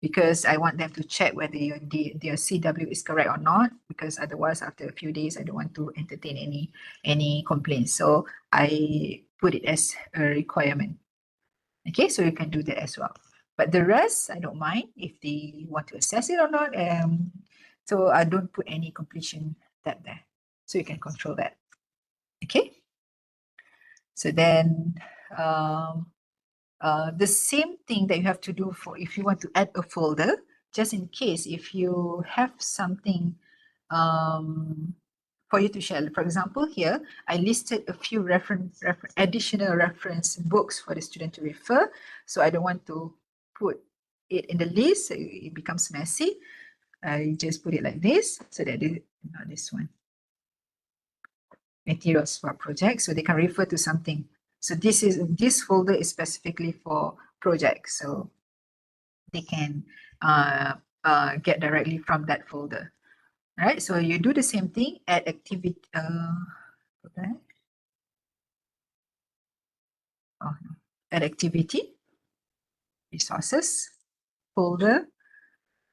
because I want them to check whether their CW is correct or not, because otherwise after a few days, I don't want to entertain any complaints. So I put it as a requirement. Okay, so you can do that as well. But the rest, I don't mind if they want to assess it or not. So I don't put any completion tab there. So you can control that. Okay. So then the same thing that you have to do for if you want to add a folder, just in case if you have something for you to share. For example, here I listed a few additional reference books for the student to refer. So I don't want to put it in the list, so it becomes messy. I just put it like this, so that not this one. Materials for projects, so they can refer to something. So this folder is specifically for projects, so they can get directly from that folder. All right, so you do the same thing, add activity. add activity, resources, folder,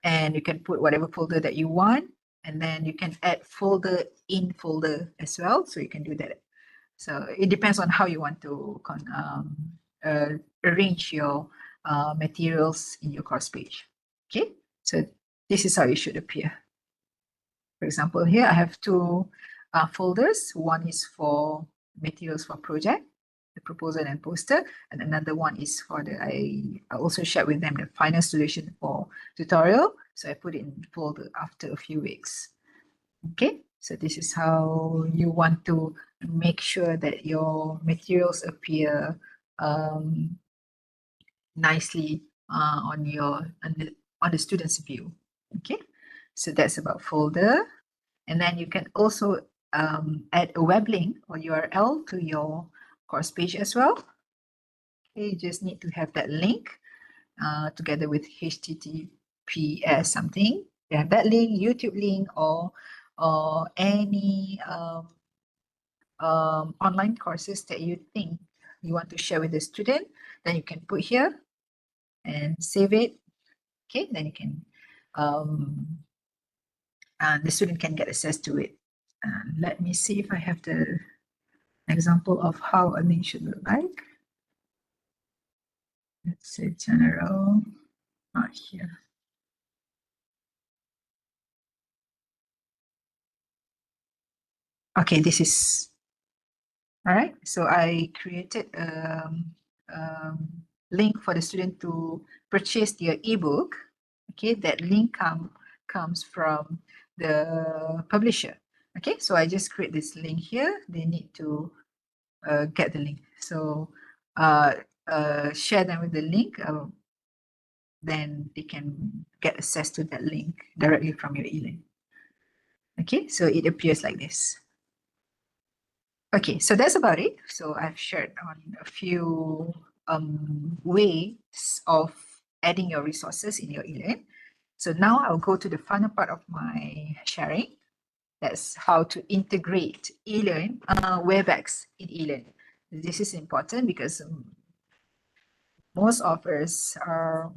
and you can put whatever folder that you want, and then you can add folder in folder as well, so you can do that. So it depends on how you want to arrange your materials in your course page. Okay, so this is how it should appear. For example, here I have two folders. One is for materials for project, the proposal and poster, and another one is for the, I also shared with them the final solution for tutorial. So I put it in folder after a few weeks. Okay, so this is how you want to make sure that your materials appear nicely on the student's view. Okay, so that's about folder. And then you can also add a web link or URL to your course page as well. Okay, you just need to have that link together with HTTPS something. You have that link, YouTube link, or any online courses that you think you want to share with the student, then you can put here and save it. Okay, then you can the student can get access to it. Let me see if I have the example of how a link should look like. Let's say general, not here. Okay, this is all right. So I created a link for the student to purchase their ebook. Okay, that link comes from the publisher. Okay, so I just create this link here. They need to get the link. So share them with the link. Then they can get access to that link directly from your eLearn. Okay, so it appears like this. Okay, so that's about it. So I've shared on a few ways of adding your resources in your eLearn. So now I'll go to the final part of my sharing. That's how to integrate eLearn, Webex in eLearn. This is important because most of us are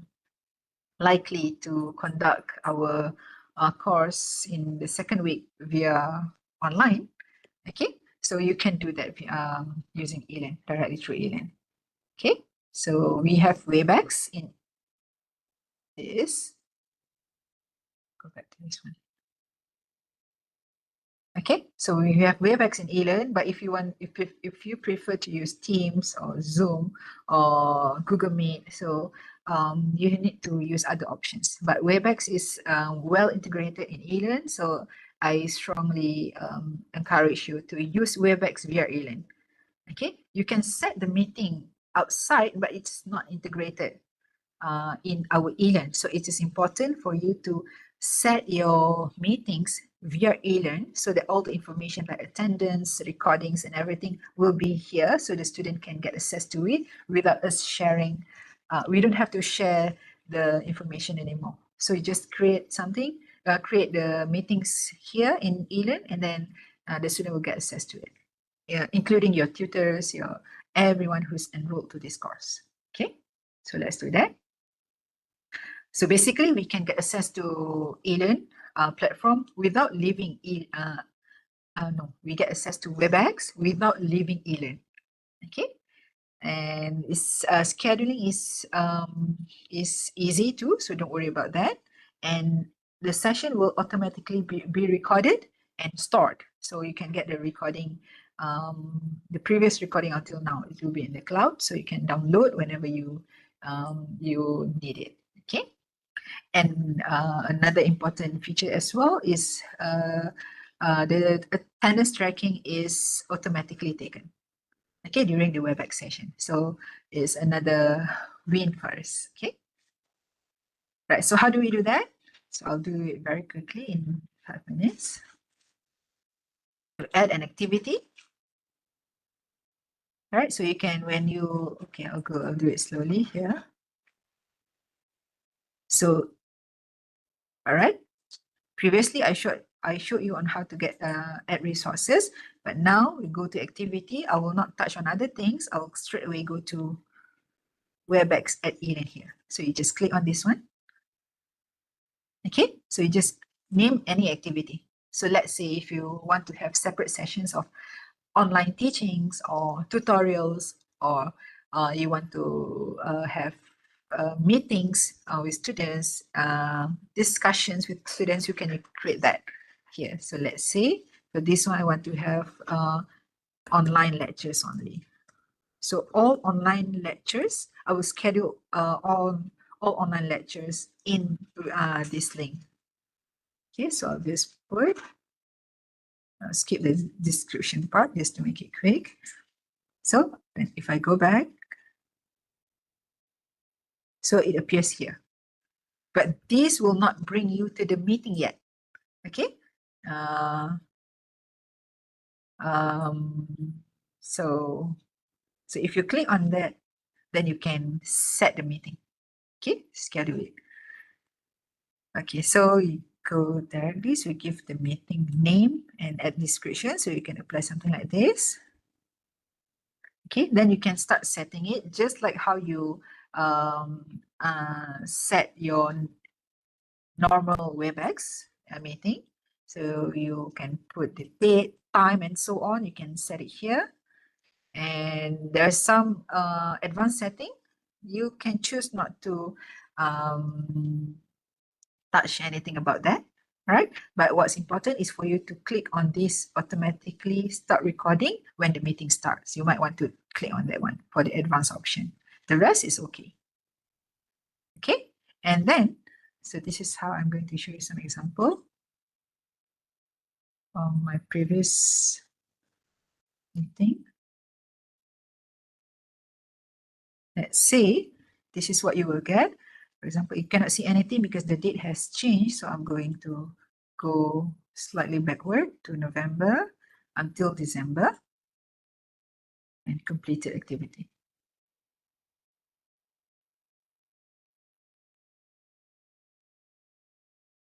likely to conduct our course in the second week via online. Okay, so you can do that using eLearn, directly through eLearn. Okay, so we have Webex in this. Go back to this one. Okay, so we have Webex in eLearn, but if you prefer to use Teams or Zoom or Google Meet, so you need to use other options. But Webex is well integrated in eLearn, so I strongly encourage you to use Webex via eLearn. Okay, you can set the meeting outside, but it's not integrated in our eLearn. So it is important for you to set your meetings via eLearn so that all the information like attendance, recordings, and everything will be here so the student can get access to it without us sharing. We don't have to share the information anymore. So you just create something, create the meetings here in eLearn, and then the student will get access to it, including your tutors, everyone who's enrolled to this course. Okay, so let's do that. So basically, we can get access to eLearn platform without leaving we get access to Webex without leaving eLearn. Okay, and scheduling is easy too, so don't worry about that. And the session will automatically be recorded and stored, so you can get the recording, the previous recording until now. It will be in the cloud, so you can download whenever you need it. Okay. And another important feature as well is the attendance tracking is automatically taken, okay, during the Webex session. So it's another win for us, okay? Right, so how do we do that? So I'll do it very quickly in 5 minutes. Add an activity. All right, so you can, okay, I'll do it slowly here. So, all right, previously I showed you on how to get add resources, but now we go to activity. I will not touch on other things. I'll straight away go to Webex at eLearn here. So you just click on this one. Okay, so you just name any activity. So let's say if you want to have separate sessions of online teachings or tutorials, or you want to have meetings with students, discussions with students, you can create that here. So let's say for this one, I want to have online lectures only. So all online lectures, I will schedule all online lectures in this link. Okay, so I'll just put, skip the description part just to make it quick. So if I go back, so it appears here. But this will not bring you to the meeting yet. Okay. So if you click on that, then you can set the meeting. Okay, schedule it. Okay, so you go directly, so you give the meeting name and add description, so you can apply something like this. Okay, then you can start setting it just like how you set your normal Webex meeting. So you can put the date, time, and so on. You can set it here. And there's some advanced setting. You can choose not to touch anything about that, right? But what's important is for you to click on this automatically start recording when the meeting starts. You might want to click on that one for the advanced option. The rest is okay. Okay, and then, so this is how I'm going to show you some example from my previous meeting. Let's say this is what you will get. For example, you cannot see anything because the date has changed. So I'm going to go slightly backward to November until December and completed activity.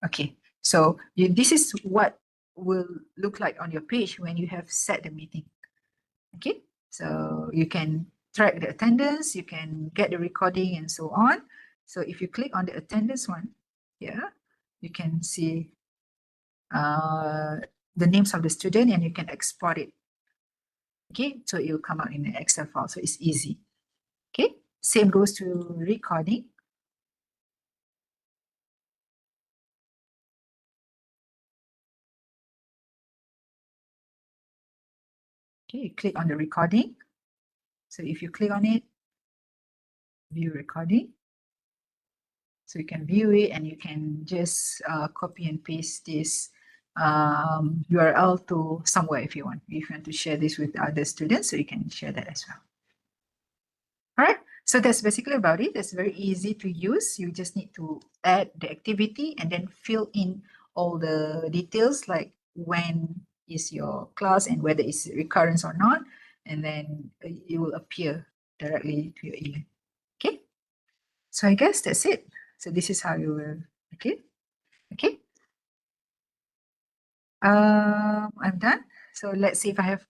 Okay, so this is what will look like on your page when you have set the meeting. Okay, so you can track the attendance, you can get the recording and so on. So if you click on the attendance one here, you can see the names of the student and you can export it. Okay, so it will come out in an Excel file, so it's easy. Okay, same goes to recording. Okay, you click on the recording. So if you click on it, view recording. So you can view it and you can just copy and paste this URL to somewhere if you want. If you want to share this with other students, so you can share that as well. All right, so that's basically about it. It's very easy to use. You just need to add the activity and then fill in all the details like when is your class and whether it's recurrence or not. And then it will appear directly to your eLearn. Okay, so I guess that's it. So this is how you will, okay. I'm done. So let's see if I have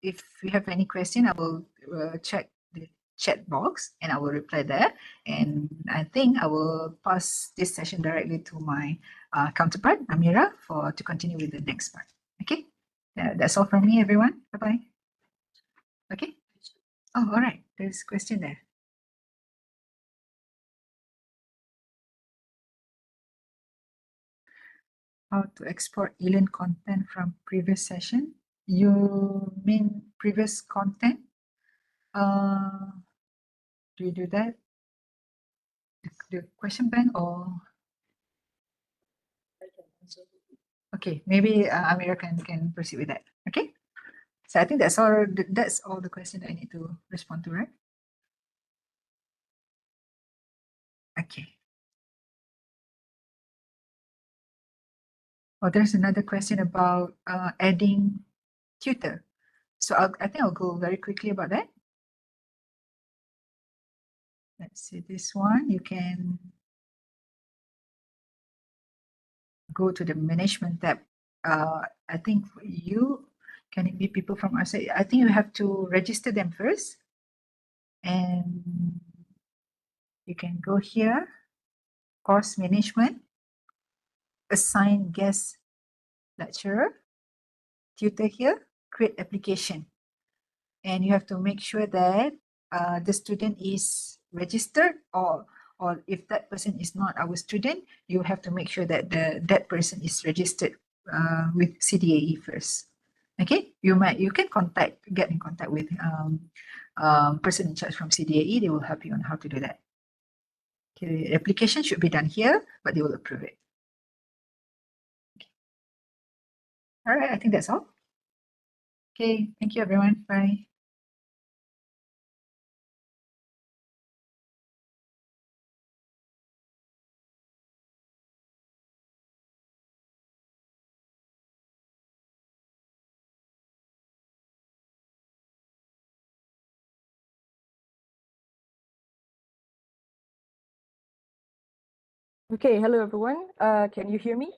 if you have any question, I will check the chat box and I will reply there. And I think I will pass this session directly to my counterpart, Amira, to continue with the next part. Okay, that's all from me, everyone. Bye-bye. Okay. Oh, all right. There's a question there. How to export eLearn content from previous session? You mean previous content? Do you do that? The question bank or? Okay, maybe Amira can proceed with that. Okay. So I think that's all. That's all the question I need to respond to, right? Okay. Oh, there's another question about adding tutor. So I think I'll go very quickly about that. Let's see this one. You can go to the management tab. I think for you, can it be people from outside? I think you have to register them first. And you can go here, course management, assign guest lecturer, tutor here, create application. And you have to make sure that the student is registered, or if that person is not our student, you have to make sure that that person is registered with CDAE first. Okay, you can get in contact with person in charge from CDAE. They will help you on how to do that. Okay, the application should be done here, but they will approve it. Okay. All right, I think that's all. Okay, thank you everyone. Bye. Okay, hello everyone. Can you hear me?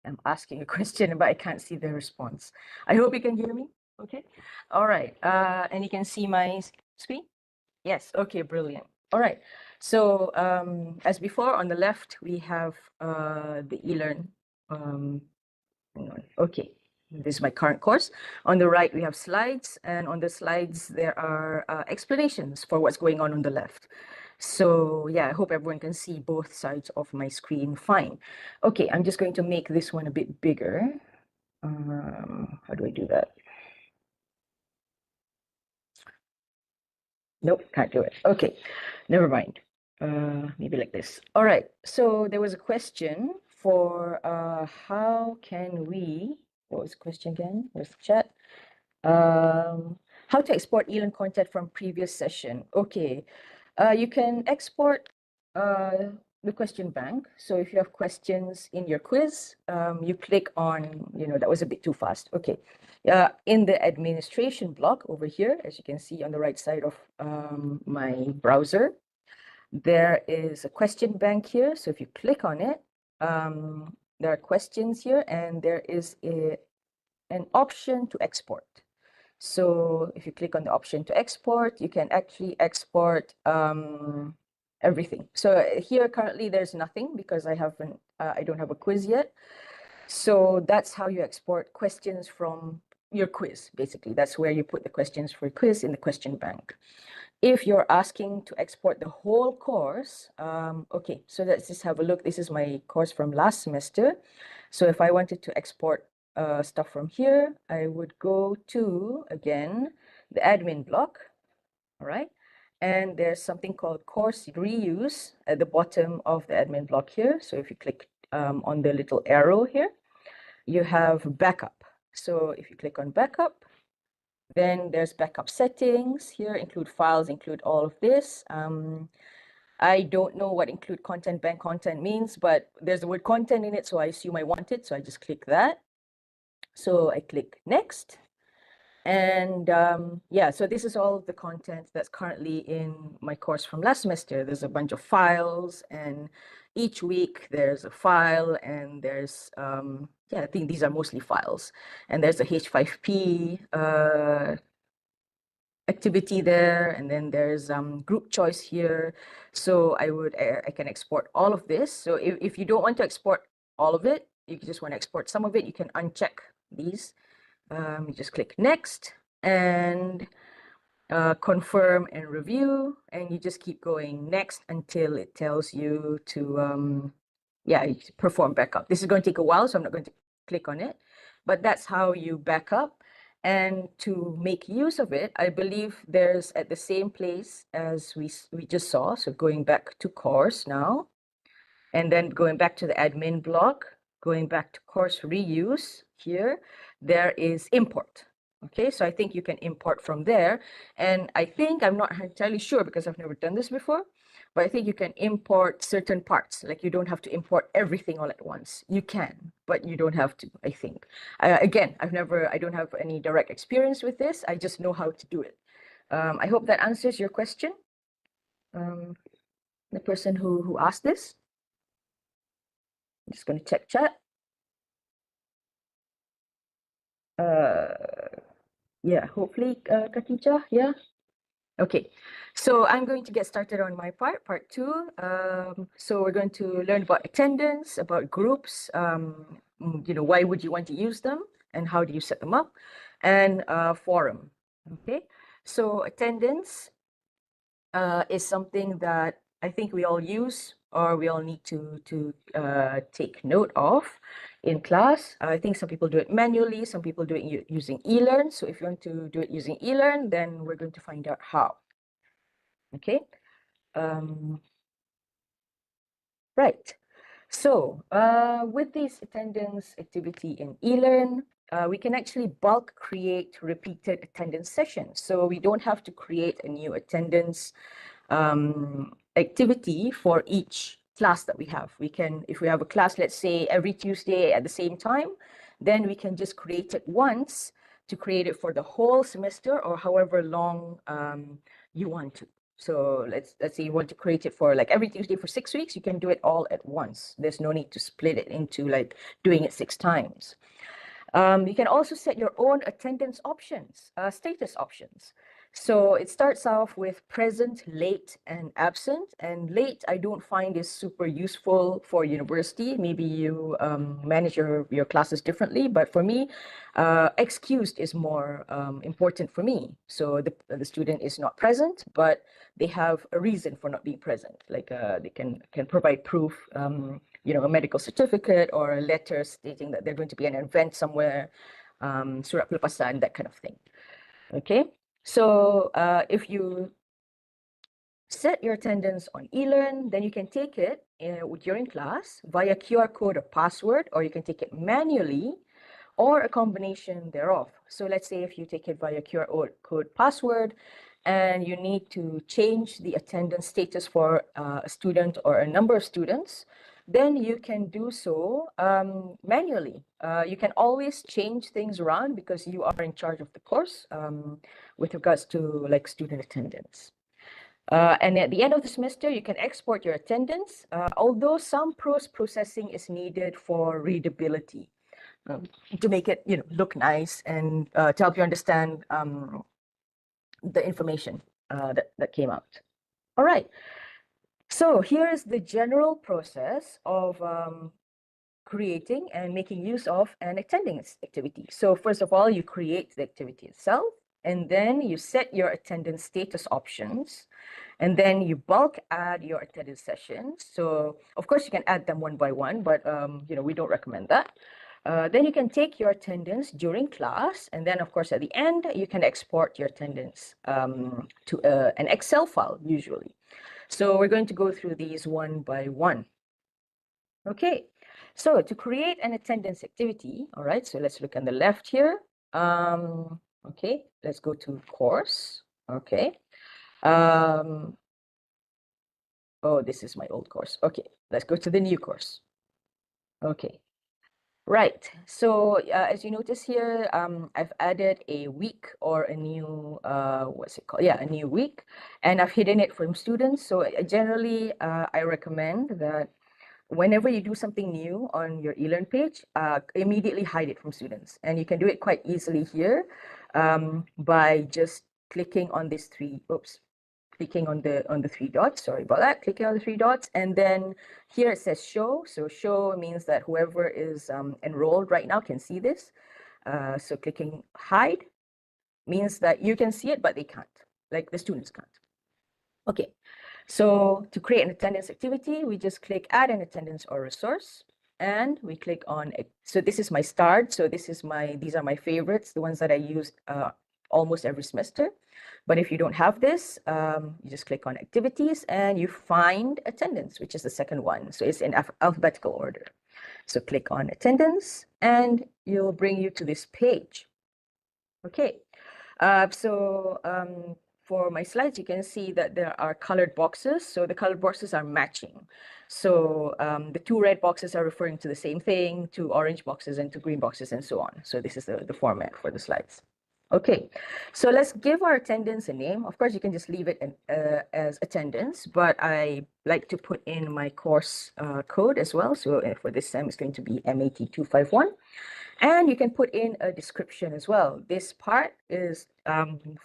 I'm asking a question, but I can't see the response. I hope you can hear me. Okay. All right. And you can see my screen? Yes. Okay, brilliant. All right. So as before, on the left, we have the eLearn. Okay. This is my current course. On the right, we have slides, and on the slides, there are explanations for what's going on the left. So yeah, I hope everyone can see both sides of my screen fine. Okay, I'm just going to make this one a bit bigger. How do I do that? Nope, can't do it. Okay, never mind. Maybe like this. All right, so there was a question for how can we, what was the question again? Where's the chat? How to export eLearn content from previous session. Okay, you can export the question bank. So if you have questions in your quiz, you click on, that was a bit too fast. Okay, in the administration block over here, as you can see on the right side of my browser, there is a question bank here. So if you click on it, there are questions here, and there is an option to export. So if you click on the option to export, you can actually export everything. So here currently there's nothing because I don't have a quiz yet. So that's how you export questions from your quiz, basically. That's where you put the questions for quiz in the question bank. If you're asking to export the whole course, okay, so let's just have a look. This is my course from last semester. So if I wanted to export stuff from here, I would go to, again, the admin block, all right? And there's something called course reuse at the bottom of the admin block here. So if you click on the little arrow here, you have backup. So if you click on backup, then there's backup settings here, include files, include all of this. I don't know what include content bank content means, but there's the word content in it, so I assume I want it. So I just click that. So I click next. And yeah, so this is all of the content that's currently in my course from last semester. There's a bunch of files, and each week there's a file, and there's, yeah, I think these are mostly files. And there's a H5P activity there, and then there's group choice here. So I can export all of this. So if you don't want to export all of it, you just want to export some of it, you can uncheck these. You just click next and confirm and review, and you just keep going next until it tells you to yeah, perform backup. This is going to take a while, so I'm not going to click on it, but that's how you backup. And to make use of it, I believe there's at the same place as we just saw. So going back to course now, and then going back to the admin block, going back to course reuse here, there is import. Okay, so I think you can import from there. And I think, I'm not entirely sure because I've never done this before, but I think you can import certain parts. Like you don't have to import everything all at once. You can, but you don't have to, I think. Again, I don't have any direct experience with this. I just know how to do it. I hope that answers your question. The person who asked this. I'm just going to check chat. Yeah, hopefully, Khadija, yeah. Okay, so I'm going to get started on my part two. So we're going to learn about attendance, about groups, why would you want to use them and how do you set them up, and forum. Okay, so attendance is something that I think we all use or we all need to take note of in class. I think some people do it manually, some people do it using eLearn. So if you want to do it using eLearn, then we're going to find out how. Okay. Right. So with this attendance activity in eLearn, we can actually bulk create repeated attendance sessions. So we don't have to create a new attendance activity for each class that we have. We can, if we have a class, let's say every Tuesday at the same time, then we can just create it once to create it for the whole semester or however long you want to. So let's say you want to create it for like every Tuesday for 6 weeks, you can do it all at once. There's no need to split it into like doing it 6 times. You can also set your own attendance options, status options. So it starts off with present, late, and absent. And late, I don't find is super useful for university. Maybe you manage your classes differently, but for me, excused is more important for me. So the student is not present, but they have a reason for not being present. Like they can provide proof, a medical certificate or a letter stating that they're going to be an event somewhere, surat pelepasan, that kind of thing. Okay, so if you set your attendance on eLearn, then you can take it during class via QR code or password, or you can take it manually or a combination thereof. So let's say if you take it via QR code password and you need to change the attendance status for a student or a number of students, then you can do so manually. You can always change things around because you are in charge of the course with regards to like student attendance. And at the end of the semester, you can export your attendance, although some processing is needed for readability to make it look nice and to help you understand the information that came out. All right. So here is the general process of creating and making use of an attendance activity. So first of all, you create the activity itself, and then you set your attendance status options, and then you bulk add your attendance sessions. So of course you can add them one by one, but we don't recommend that. Then you can take your attendance during class, and then of course at the end you can export your attendance to an Excel file usually. So we're going to go through these one by one. Okay, so to create an attendance activity, all right, so let's look on the left here. Okay, let's go to course. Okay. Oh, this is my old course. Okay, let's go to the new course. Okay. Right. So as you notice here, I've added a week or a new, what's it called? Yeah, a new week, and I've hidden it from students. So generally, I recommend that whenever you do something new on your eLearn page, immediately hide it from students. And you can do it quite easily here by just clicking on these clicking on the 3 dots, sorry about that, clicking on the 3 dots, and then here it says show. So show means that whoever is enrolled right now can see this. So clicking hide means that you can see it, but they can't, like the students can't. Okay, so to create an attendance activity, we just click add an attendance or resource, and we click on it. So this is my start. So these are my favorites, the ones that I use almost every semester. But if you don't have this, you just click on activities and you find attendance, which is the second one. So it's in alphabetical order. So click on attendance and it'll bring you to this page. Okay, for my slides, you can see that there are colored boxes. So the colored boxes are matching. So the 2 red boxes are referring to the same thing, 2 orange boxes and 2 green boxes and so on. So this is the format for the slides. Okay, so let's give our attendance a name. Of course, you can just leave it as attendance, but I like to put in my course code as well. So for this time, it's going to be MAT251. And you can put in a description as well. This part is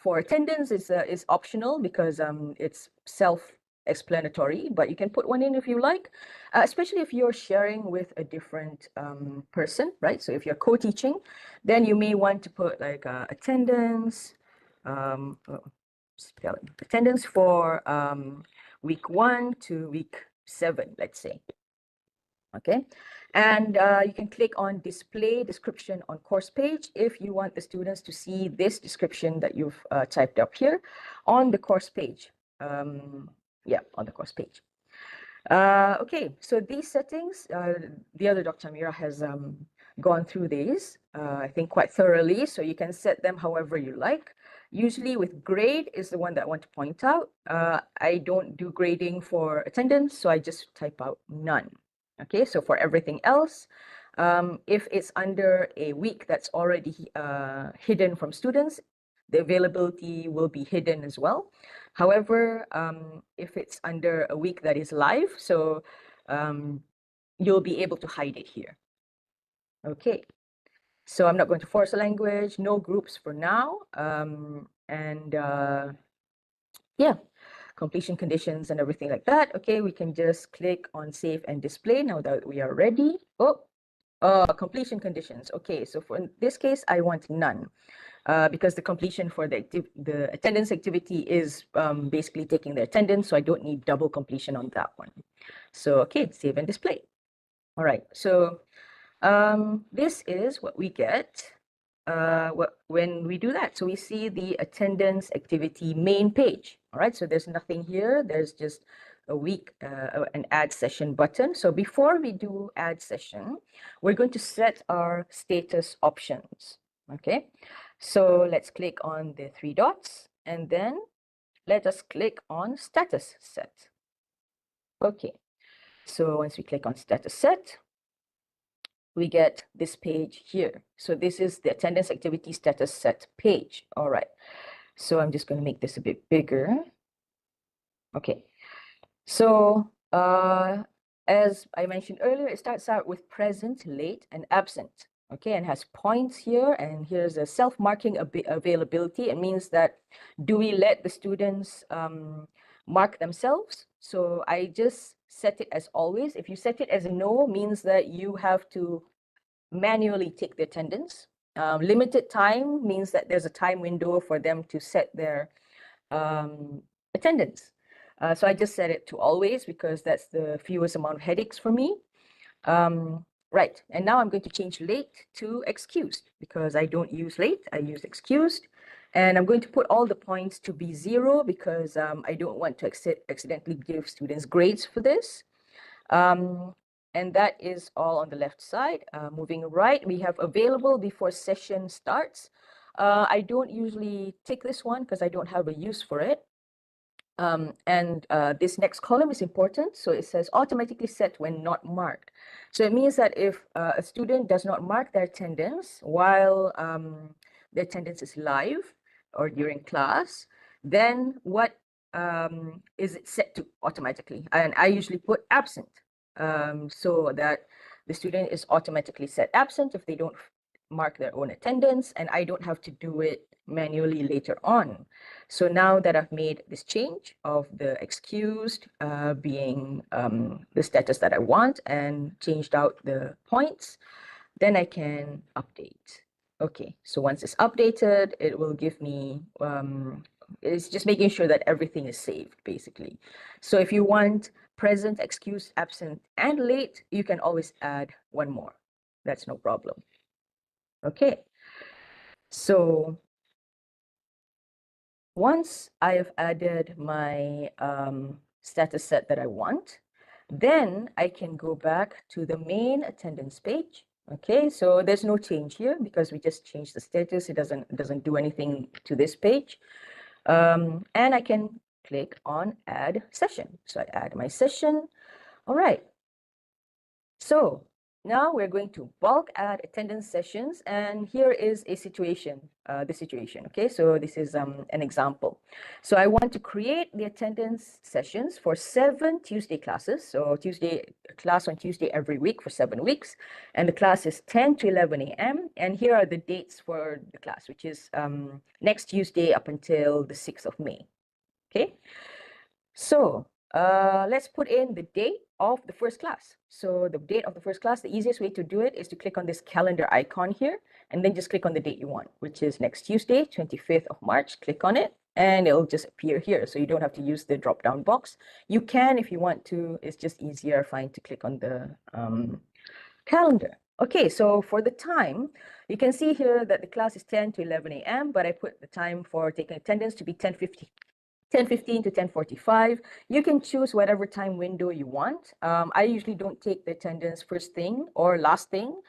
for attendance is optional because it's self-explanatory, but you can put one in if you like, especially if you're sharing with a different person, right? So if you're co-teaching, then you may want to put like attendance, attendance for week 1 to week 7, let's say. Okay, and you can click on display description on course page if you want the students to see this description that you've typed up here on the course page. Yeah, on the course page. Okay, so these settings, the other Dr. Amira has gone through these, I think quite thoroughly, so you can set them however you like. Usually with grade is the one that I want to point out. I don't do grading for attendance, so I just type out none. Okay, so for everything else, if it's under a week that's already hidden from students, the availability will be hidden as well. However, if it's under a week that is live, so you'll be able to hide it here. Okay, so I'm not going to force a language, no groups for now. Yeah, completion conditions and everything like that. Okay, we can just click on save and display now that we are ready. Completion conditions. Okay, so for in this case, I want none. Because the completion for the attendance activity is basically taking the attendance, so I don't need double completion on that one. So, okay, save and display. All right, so this is what we get when we do that. So we see the attendance activity main page. All right, so there's nothing here. There's just a week, an add session button. So before we do add session, we're going to set our status options. Okay, so let's click on the 3 dots and then let us click on status set. Okay, so once we click on status set, we get this page here. So this is the attendance activity status set page. All right, so I'm just going to make this a bit bigger. Okay, so as I mentioned earlier, it starts out with present, late, and absent. Okay, and has points here, and here's a self-marking availability. It means that do we let the students mark themselves? So I just set it as always. If you set it as a no, means that you have to manually take the attendance. Limited time means that there's a time window for them to set their attendance. So I just set it to always because that's the fewest amount of headaches for me. Right, and now I'm going to change late to excused because I don't use late, I use excused. And I'm going to put all the points to be 0 because I don't want to accidentally give students grades for this. And that is all on the left side. Moving right, we have available before session starts. I don't usually tick this one because I don't have a use for it. This next column is important. So it says automatically set when not marked. So it means that if a student does not mark their attendance while the attendance is live or during class, then what is it set to automatically? And I usually put absent so that the student is automatically set absent if they don't mark their own attendance, and I don't have to do it manually later on. So now that I've made this change of the excused being the status that I want and changed out the points, then I can update. Okay, so once it's updated, it will give me, it's just making sure that everything is saved, basically. So if you want present, excused, absent, and late, you can always add one more. That's no problem. Okay, so once I have added my status set that I want, then I can go back to the main attendance page. Okay, so there's no change here because we just changed the status. It doesn't do anything to this page. And I can click on add session. So I add my session. All right. So Now we're going to bulk add attendance sessions, and here is a situation, okay? So this is an example. So I want to create the attendance sessions for 7 Tuesday classes. So class on Tuesday every week for 7 weeks, and the class is 10 to 11 a.m. And here are the dates for the class, which is next Tuesday up until the 6th of May, okay? So let's put in the date of the first class. So the date of the first class, the easiest way to do it is to click on this calendar icon here, and then just click on the date you want, which is next Tuesday, 25th of March. Click on it, and it'll just appear here. So you don't have to use the drop-down box. You can if you want to. It's just easier, I find, to click on the calendar. Okay, so for the time, you can see here that the class is 10 to 11 a.m., but I put the time for taking attendance to be 10:15 to 10:45. You can choose whatever time window you want. I usually don't take the attendance first thing or last thing.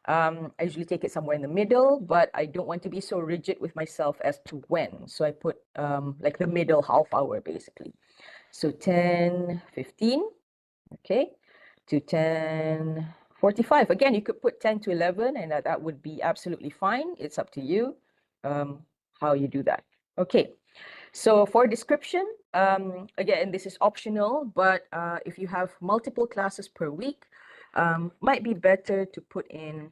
I usually take it somewhere in the middle, but I don't want to be so rigid with myself as to when. So I put like the middle half hour basically. So 10:15, okay, to 10:45. Again, you could put 10 to 11 and that would be absolutely fine. It's up to you how you do that. Okay. So for description, again, this is optional, but if you have multiple classes per week, might be better to put in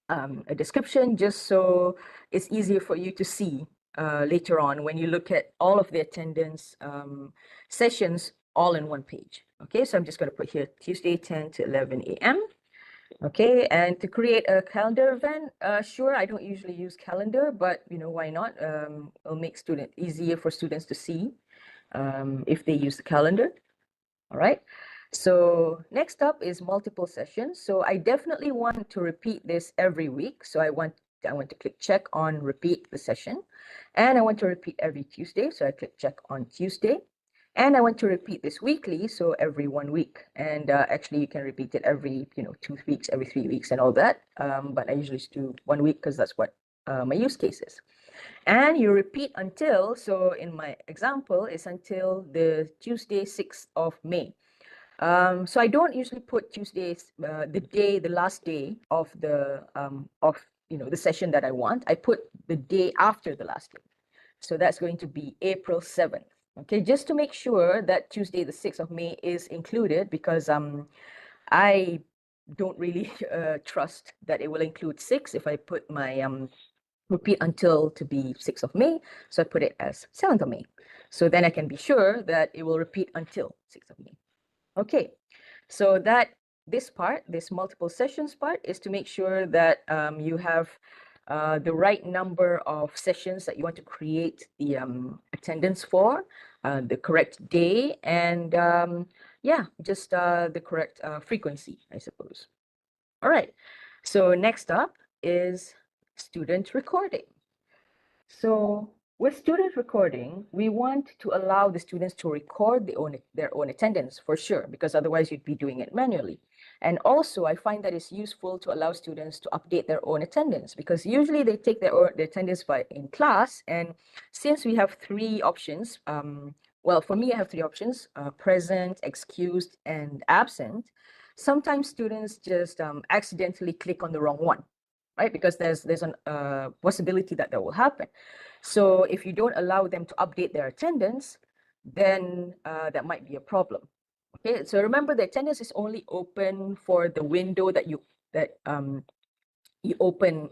a description just so it's easier for you to see later on when you look at all of the attendance sessions all in one page. Okay, so I'm just going to put here Tuesday 10 to 11 a.m. Okay, and to create a calendar event, sure, I don't usually use calendar, but why not? It'll make easier for students to see if they use the calendar. All right. So next up is multiple sessions. So I definitely want to repeat this every week. So I want to click check on repeat the session, and I want to repeat every Tuesday. So I click check on Tuesday. And I want to repeat this weekly, so every 1 week. And actually, you can repeat it every 2 weeks, every 3 weeks, and all that. But I usually just do 1 week because that's what my use case is. And you repeat until, so in my example, it's until the Tuesday 6th of May. So I don't usually put Tuesdays, the last day of the the session that I want. I put the day after the last day. So that's going to be April 7th. Okay, just to make sure that Tuesday, the 6th of May is included, because I don't really trust that it will include 6 if I put my repeat until to be 6th of May. So I put it as 7th of May. So then I can be sure that it will repeat until 6th of May. Okay, so this multiple sessions part is to make sure that you have the right number of sessions that you want to create the attendance for, the correct day, and yeah, just the correct frequency, I suppose. All right, so next up is student recording. So with student recording, we want to allow the students to record their own attendance for sure, because otherwise you'd be doing it manually. And also, I find that it's useful to allow students to update their own attendance, because usually they take their attendance in class. And since we have 3 options, well, for me, I have 3 options, present, excused, and absent. Sometimes students just accidentally click on the wrong one, right? Because there's a possibility that will happen. So if you don't allow them to update their attendance, then that might be a problem. Okay, so remember the attendance is only open for the window that you open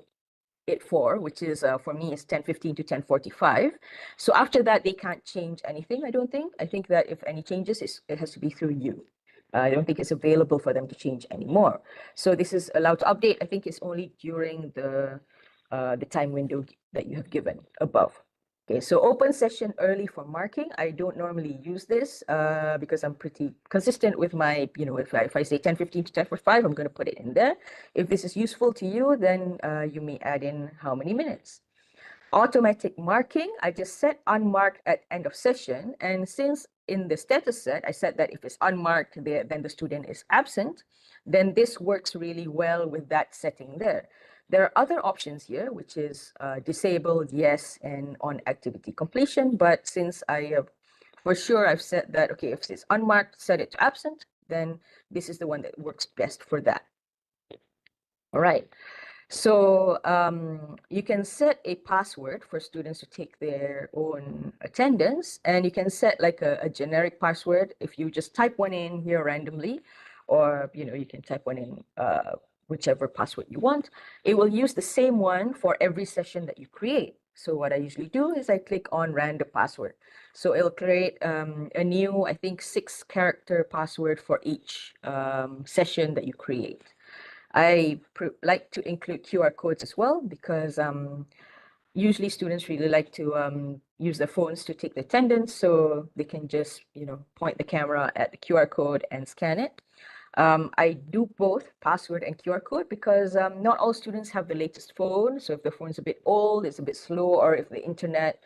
it for, which is for me is 10:15 to 10:45. So after that, they can't change anything, I don't think. I think that if any changes, it has to be through you. I don't think it's available for them to change anymore. So this is allowed to update. I think it's only during the time window that you have given above. Okay, so open session early for marking. I don't normally use this because I'm pretty consistent with my, if I say 10:15 to 10:45, I'm going to put it in there. If this is useful to you, then you may add in how many minutes. Automatic marking, I just set unmarked at end of session. And since in the status set, I said that if it's unmarked, then the student is absent, then this works really well with that setting there. There are other options here, which is disabled, yes, and on activity completion. But since I have, for sure, I've said that, okay, if it's unmarked, set it to absent, then this is the one that works best for that. All right. So you can set a password for students to take their own attendance, and you can set like a generic password if you just type one in here randomly, or you can type one in whichever password you want. It will use the same one for every session that you create. So what I usually do is I click on random password. So it'll create a new, I think, 6-character password for each session that you create. I like to include QR codes as well because usually students really like to use their phones to take the attendance, so they can just point the camera at the QR code and scan it. I do both password and QR code because not all students have the latest phone. So if the phone's a bit old, it's a bit slow, or if the internet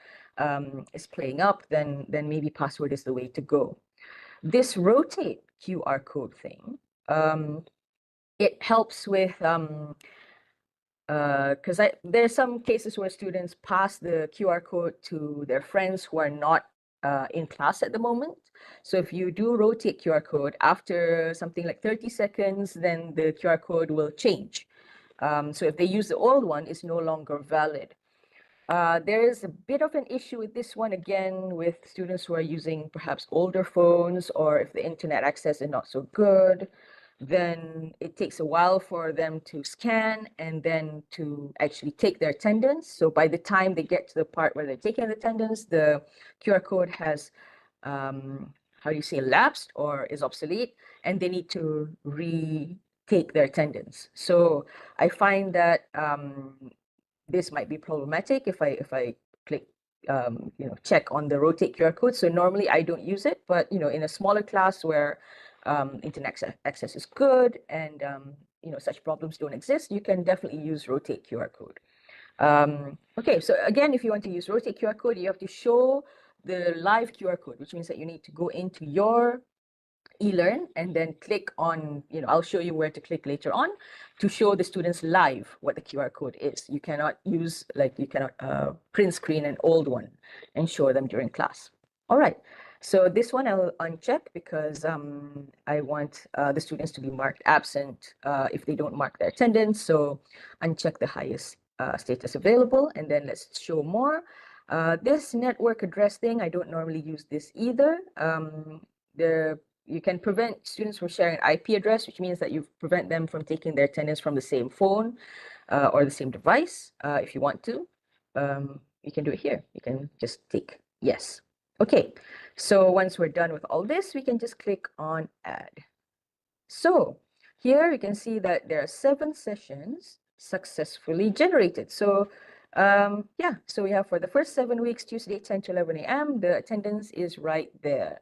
is playing up, then maybe password is the way to go. This rotate QR code thing, it helps with because there's some cases where students pass the QR code to their friends who are not in class at the moment. So if you do rotate QR code after something like 30 seconds, then the QR code will change. So if they use the old one, it's no longer valid. There is a bit of an issue with this one, again, with students who are using perhaps older phones, or if the internet access is not so good, then it takes a while for them to scan and then to actually take their attendance. So by the time they get to the part where they're taking the attendance, the QR code has, how do you say, lapsed or is obsolete, and they need to retake their attendance. So I find that this might be problematic if I click check on the rotate QR code. So normally I don't use it, but in a smaller class where internet access is good and such problems don't exist, you can definitely use rotate QR code. Okay, so again, if you want to use rotate QR code, you have to show the live QR code, which means that you need to go into your eLearn and then click on, I'll show you where to click later on to show the students live what the QR code is. You cannot use, you cannot print screen an old one and show them during class. All right, so this one I'll uncheck because I want the students to be marked absent if they don't mark their attendance. So uncheck the highest status available, and then let's show more. This network address thing, I don't normally use this either. You can prevent students from sharing an IP address, which means that you prevent them from taking their attendance from the same phone or the same device. If you want to, you can do it here. You can just tick yes. Okay, so once we're done with all this, we can just click on add. So here you can see that there are 7 sessions successfully generated. So yeah, so we have for the first 7 weeks, Tuesday, 10 to 11 a.m., the attendance is right there.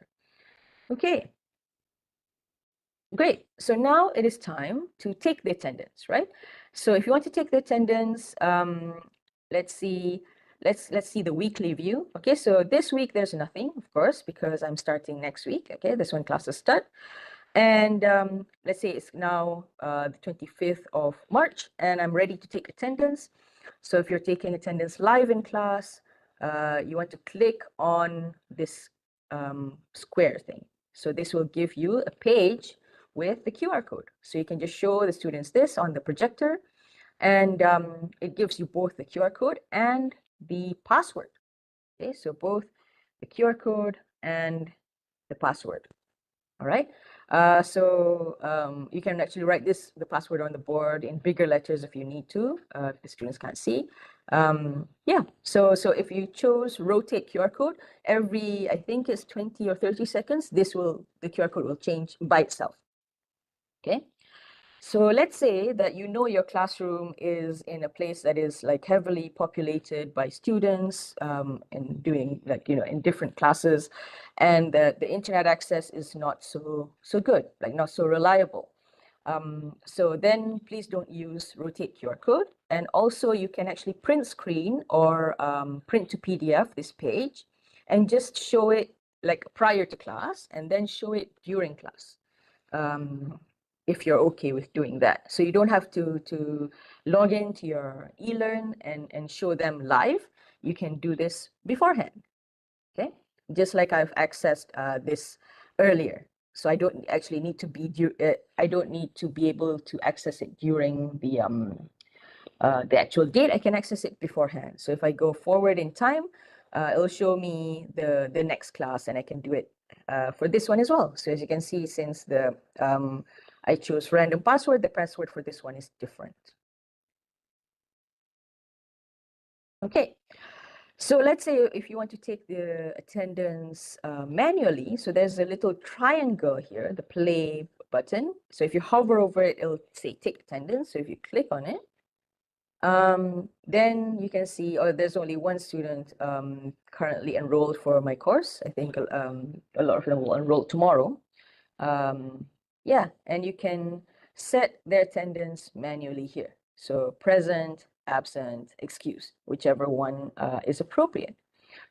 Okay. Great. So now it is time to take the attendance, right? So if you want to take the attendance, let's see the weekly view. Okay, so this week there's nothing, of course, because I'm starting next week. Okay, this when classes start. And let's say it's now the 25th of March, and I'm ready to take attendance. So if you're taking attendance live in class, you want to click on this square thing. So this will give you a page with the QR code. So you can just show the students this on the projector, and it gives you both the QR code and the password. Okay, so both the QR code and the password. All right. So you can actually write the password on the board in bigger letters if you need to, if the students can't see. Yeah, so if you chose rotate QR code, every, I think it's 20 or 30 seconds, the QR code will change by itself. Okay. So let's say that your classroom is in a place that is heavily populated by students and doing in different classes, and the internet access is not so good, not so reliable. So then please don't use rotate QR code. And also you can actually print screen or print to PDF this page and just show it prior to class and then show it during class. If you're okay with doing that. So you don't have to log into your eLearn and show them live. You can do this beforehand, okay? Just like I've accessed this earlier. So I don't actually need to be I don't need to be able to access it during the actual date. I can access it beforehand. So if I go forward in time, it'll show me the next class, and I can do it for this one as well. So as you can see, since the I chose random password, the password for this one is different. Okay. So let's say if you want to take the attendance manually, so there's a little triangle here, the play button. So if you hover over it, it'll say take attendance. So if you click on it, then you can see, oh, there's only one student currently enrolled for my course. I think a lot of them will enroll tomorrow. Yeah, and you can set their attendance manually here. So present, absent, excused, whichever one is appropriate.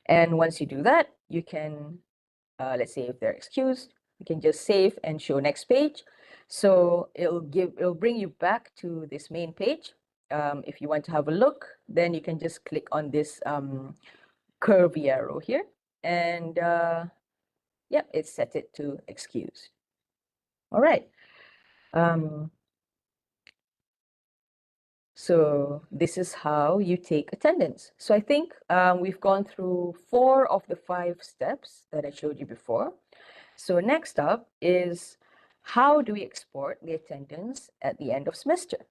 And once you do that, you can, let's say if they're excused, you can just save and show next page. So it'll bring you back to this main page. If you want to have a look, then you can just click on this curvy arrow here, and yeah, it's set it to excused. All right. So this is how you take attendance. So I think we've gone through 4 of the 5 steps that I showed you before. So next up is, how do we export the attendance at the end of semester?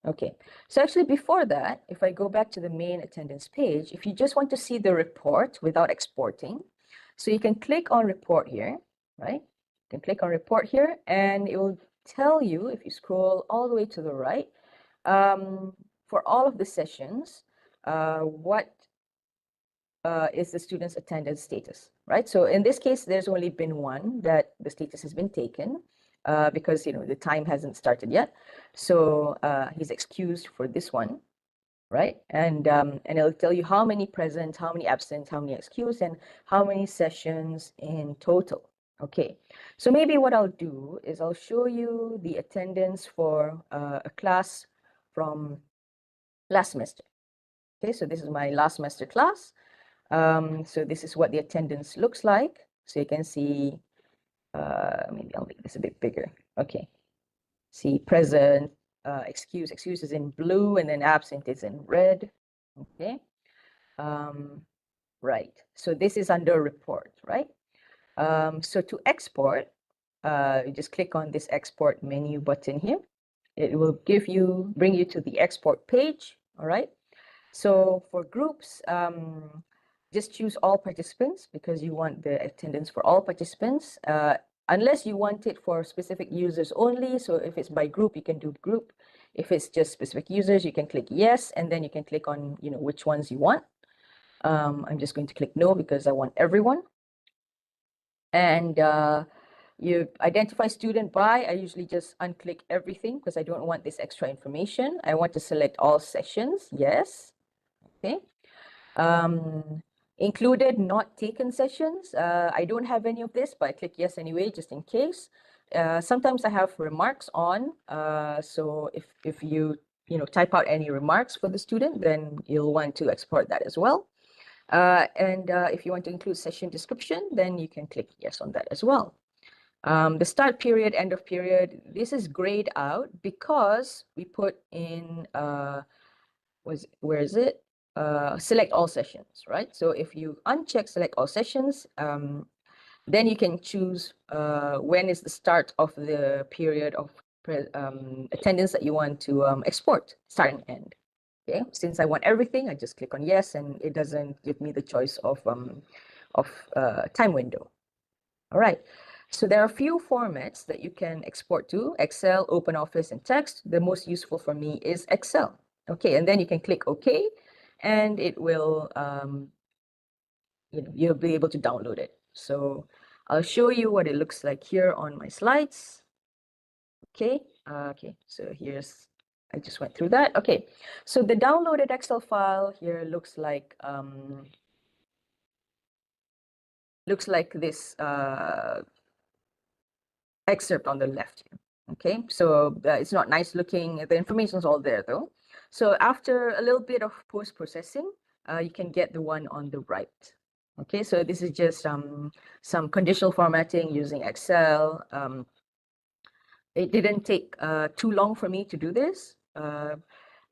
Okay, so actually before that, if I go back to the main attendance page, if you just want to see the report without exporting, so you can click on report here, right? You can click on report here, and it will tell you, if you scroll all the way to the right, for all of the sessions, what is the student's attendance status, right? So in this case, there's only been one that the status has been taken because the time hasn't started yet. So he's excused for this one, right? And it'll tell you how many present, how many absent, how many excused, and how many sessions in total. Okay, so maybe what I'll do is I'll show you the attendance for a class from last semester. Okay, so this is my last semester class. So this is what the attendance looks like. So you can see, maybe I'll make this a bit bigger. Okay, see present, excuse is in blue, and then absent is in red. Okay, right. So this is under report, right? So to export, you just click on this export menu button here. It will bring you to the export page. All right. So for groups, just choose all participants because you want the attendance for all participants, unless you want it for specific users only. So if it's by group, you can do group. If it's just specific users, you can click yes, and then you can click on which ones you want. I'm just going to click no because I want everyone. And you identify student by, I usually just unclick everything because I don't want this extra information. I want to select all sessions, yes. Okay. Included, not taken sessions. I don't have any of this, but I click yes anyway, just in case. Sometimes I have remarks on. So if you type out any remarks for the student, then you'll want to export that as well. And if you want to include session description, then you can click yes on that as well. The start period, end of period, this is grayed out because we put in, where is it? Select all sessions, right? So if you uncheck select all sessions, then you can choose when is the start of the period of attendance that you want to export, start and end. Okay, since I want everything, I just click on yes, and it doesn't give me the choice of time window. All right, so there are a few formats that you can export to: Excel, OpenOffice, and text. The most useful for me is Excel. Okay, and then you can click OK, and it will, you'll be able to download it. So I'll show you what it looks like here on my slides. Okay, okay, so I just went through that. Okay, so the downloaded Excel file here looks like this excerpt on the left here. Okay, so it's not nice looking. The information is all there though. So after a little bit of post-processing, you can get the one on the right. Okay, so this is just some conditional formatting using Excel. It didn't take too long for me to do this.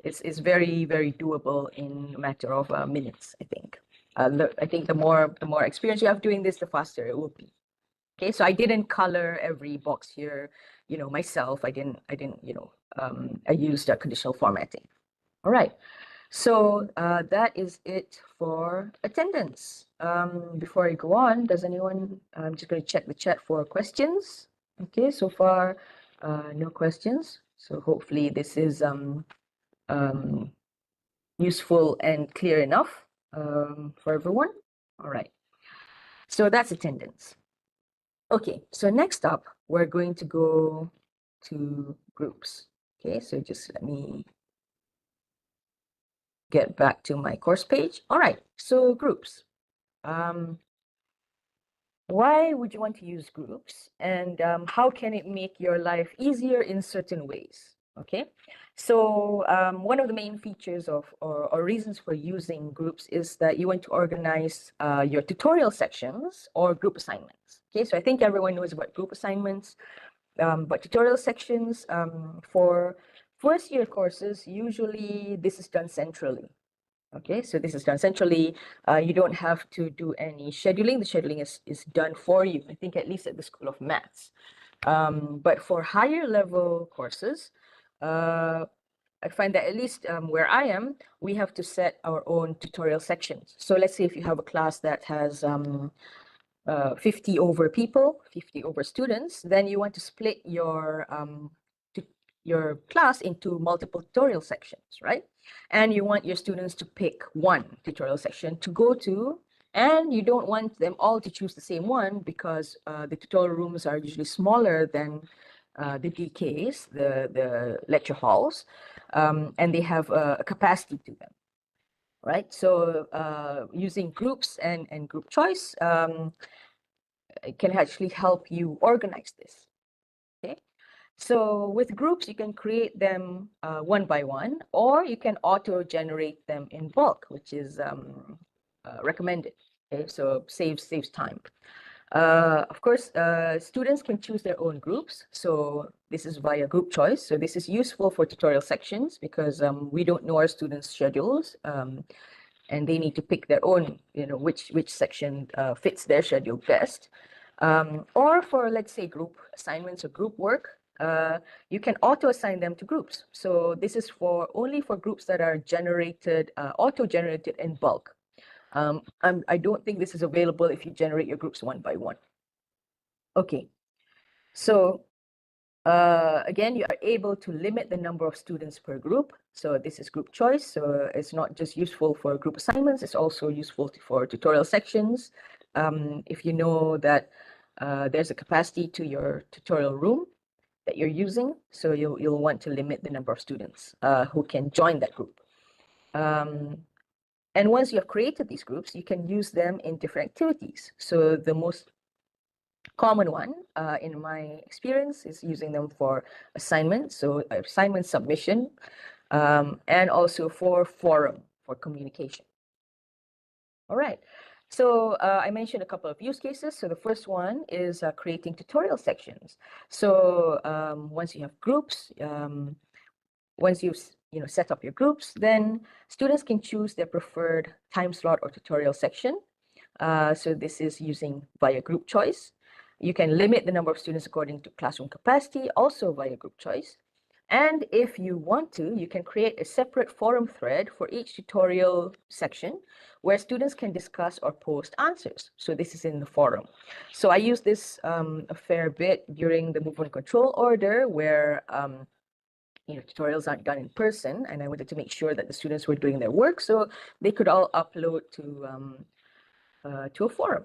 It's very, very doable in a matter of minutes, I think. I think the more experience you have doing this, the faster it will be. Okay, so I didn't color every box here, myself. I didn't, I used conditional formatting. All right. So that is it for attendance. Before I go on, does anyone, I'm just going to check the chat for questions. Okay, so far, no questions. So hopefully this is useful and clear enough for everyone. All right, so that's attendance. Okay, so next up, we're going to go to groups. Okay, so just let me get back to my course page. All right, so groups. Why would you want to use groups, and how can it make your life easier in certain ways? Okay, so one of the main features of or reasons for using groups is that you want to organize your tutorial sections or group assignments. Okay, so I think everyone knows about group assignments, but tutorial sections for first year courses, usually this is done centrally. Okay, so this is done centrally. You don't have to do any scheduling. The scheduling is done for you, I think, at least at the School of Maths. But for higher level courses, I find that at least where I am, we have to set our own tutorial sections. So let's say if you have a class that has 50 over people, 50 over students, then you want to split your class into multiple tutorial sections, right? And you want your students to pick one tutorial section to go to, and you don't want them all to choose the same one because the tutorial rooms are usually smaller than the DKs, the lecture halls, and they have a capacity to them, right? So using groups and group choice it can actually help you organize this, okay? So with groups, you can create them one by one, or you can auto-generate them in bulk, which is recommended. Okay, so saves time. Of course, students can choose their own groups. So this is via group choice. So this is useful for tutorial sections because we don't know our students' schedules, and they need to pick their own, which section fits their schedule best. Or for, let's say, group assignments or group work, you can auto-assign them to groups. So this is only for groups that are generated, auto-generated in bulk. I don't think this is available if you generate your groups one by one. Okay, so again, you are able to limit the number of students per group. So this is group choice. So it's not just useful for group assignments, it's also useful for tutorial sections. If you know that there's a capacity to your tutorial room that you're using, so you'll want to limit the number of students who can join that group. And once you have created these groups, you can use them in different activities. So the most common one in my experience is using them for assignments, so assignment submission, and also for forum, for communication. All right, so I mentioned a couple of use cases. So the first one is creating tutorial sections. So once you have groups, once you've set up your groups, then students can choose their preferred time slot or tutorial section. So this is using via group choice. You can limit the number of students according to classroom capacity, also via group choice. And if you want to, you can create a separate forum thread for each tutorial section where students can discuss or post answers. So this is in the forum. So I use this a fair bit during the movement control order where tutorials aren't done in person, and I wanted to make sure that the students were doing their work so they could all upload to a forum.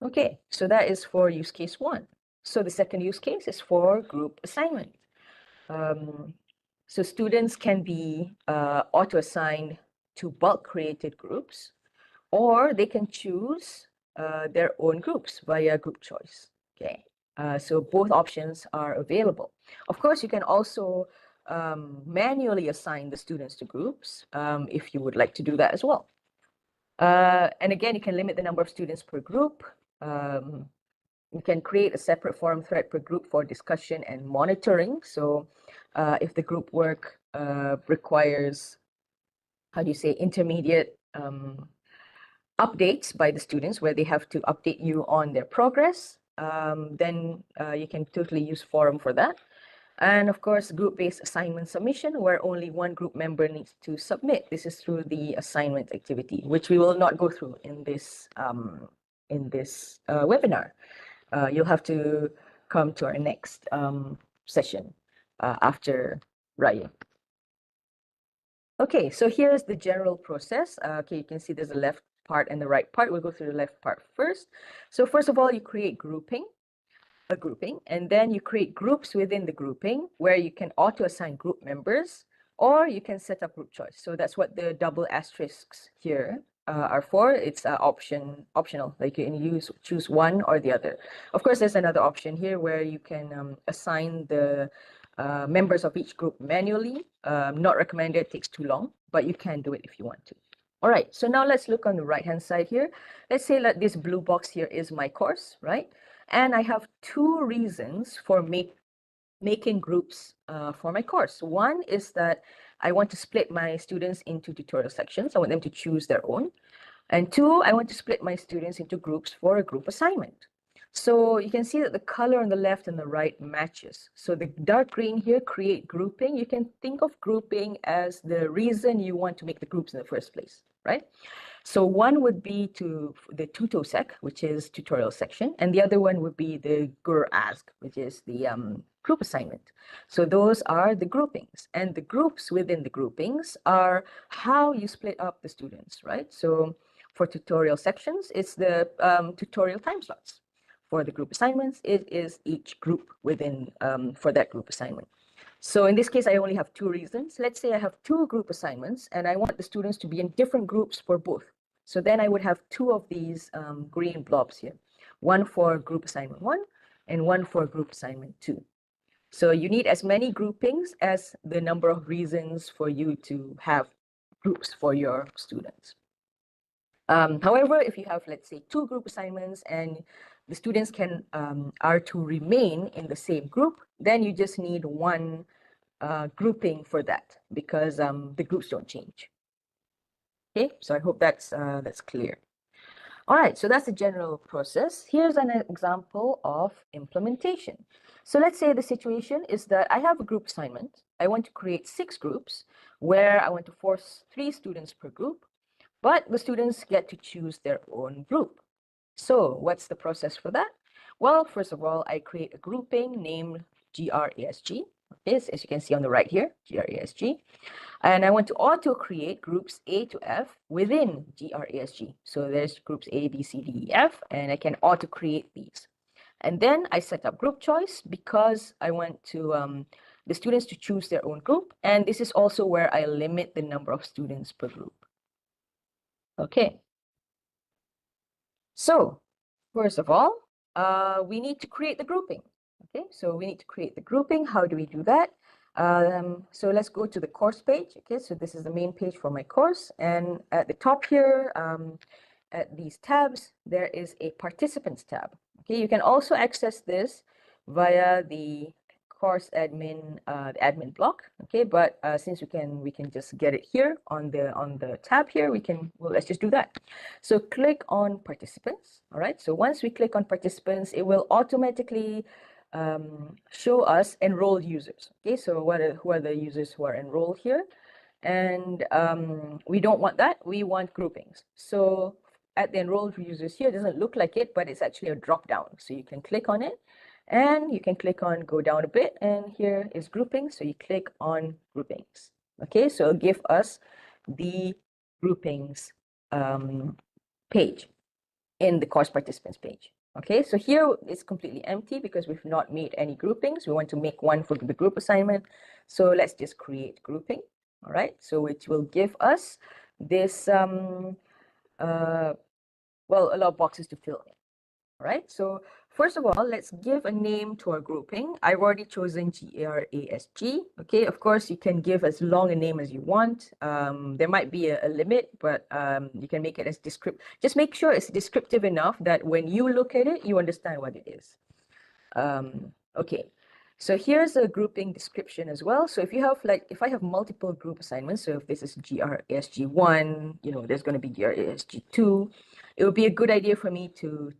Okay, so that is for use case one. So the second use case is for group assignment. So students can be auto-assigned to bulk created groups, or they can choose their own groups via group choice. Okay, so both options are available. Of course, you can also manually assign the students to groups if you would like to do that as well. And again, you can limit the number of students per group. You can create a separate forum thread per group for discussion and monitoring. So if the group work requires, how do you say, intermediate updates by the students where they have to update you on their progress, then you can totally use forum for that. And of course, group-based assignment submission, where only one group member needs to submit. This is through the assignment activity, which we will not go through in this webinar. You'll have to come to our next session after Raya. Okay, so here's the general process. Okay, you can see there's a left part and the right part. We'll go through the left part first. So first of all, you create a grouping, and then you create groups within the grouping where you can auto-assign group members, or you can set up group choice. So that's what the double asterisks here are for. It's optional, like you can choose one or the other. Of course, there's another option here where you can assign the members of each group manually. Not recommended, it takes too long, but you can do it if you want to. All right, so now let's look on the right-hand side here. Let's say that this blue box here is my course, right? And I have two reasons for making groups for my course. One is that I want to split my students into tutorial sections. I want them to choose their own. And two, I want to split my students into groups for a group assignment. So you can see that the color on the left and the right matches. So the dark green here, create grouping. You can think of grouping as the reason you want to make the groups in the first place, right? So one would be to the tutosec, which is tutorial section, and the other one would be the gur-ask, which is the group assignment. So those are the groupings, and the groups within the groupings are how you split up the students, right? So for tutorial sections, it's the tutorial time slots. For the group assignments, it is each group within for that group assignment. So in this case, I only have two reasons. Let's say I have two group assignments and I want the students to be in different groups for both. So then I would have two of these green blobs here, one for group assignment 1 and one for group assignment 2. So you need as many groupings as the number of reasons for you to have groups for your students. However, if you have, let's say, two group assignments and the students are to remain in the same group, then you just need one grouping for that because the groups don't change. Okay, so I hope that's clear. All right, so that's the general process. Here's an example of implementation. So let's say the situation is that I have a group assignment. I want to create 6 groups where I want to force 3 students per group, but the students get to choose their own group. So what's the process for that? Well, first of all, I create a grouping named GRASG. Okay, so as you can see on the right here, GRASG. And I want to auto create groups A to F within GRASG. So there's groups A, B, C, D, E, F, and I can auto create these. And then I set up group choice because I want to the students to choose their own group. And this is also where I limit the number of students per group. Okay. So first of all, we need to create the grouping. Okay, so we need to create the grouping. How do we do that? So let's go to the course page. Okay, so this is the main page for my course. And at the top here, at these tabs, there is a participants tab. Okay, you can also access this via the course admin, the admin block. Okay, but since we can just get it here on the tab here, well, let's just do that. So click on participants. All right, so once we click on participants, it will automatically show us enrolled users. Okay, so who are the users who are enrolled here? And we don't want that. We want groupings. So at the enrolled users here, it doesn't look like it, but it's actually a drop down. So you can click on it and you can click on go down a bit, and here is groupings. So you click on groupings. Okay, so it'll give us the groupings page in the course participants page. Okay, so here it's completely empty because we've not made any groupings. We want to make one for the group assignment. So let's just create grouping. All right, so it will give us this, well, a lot of boxes to fill in. All right, so first of all, let's give a name to our grouping. I've already chosen GRASG. Okay, of course, you can give as long a name as you want. There might be a limit, but you can make it as descriptive. Just make sure it's descriptive enough that when you look at it, you understand what it is. Okay, so here's a grouping description as well. So if you have if I have multiple group assignments, so if this is GRASG1, there's going to be GRASG2, it would be a good idea for me to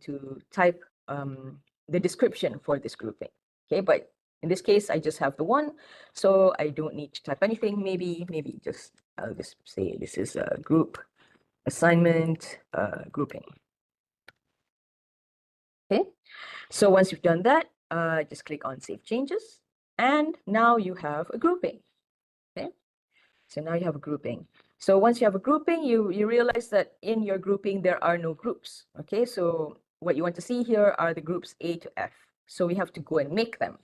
type the description for this grouping. Okay, but in this case, I just have the one, so I don't need to type anything. Maybe I'll just say this is a group assignment grouping. Okay, so once you've done that, just click on Save Changes, and now you have a grouping. Okay, so now you have a grouping. So once you have a grouping, you realize that in your grouping there are no groups. Okay, so what you want to see here are the groups A to F. So we have to go and make them.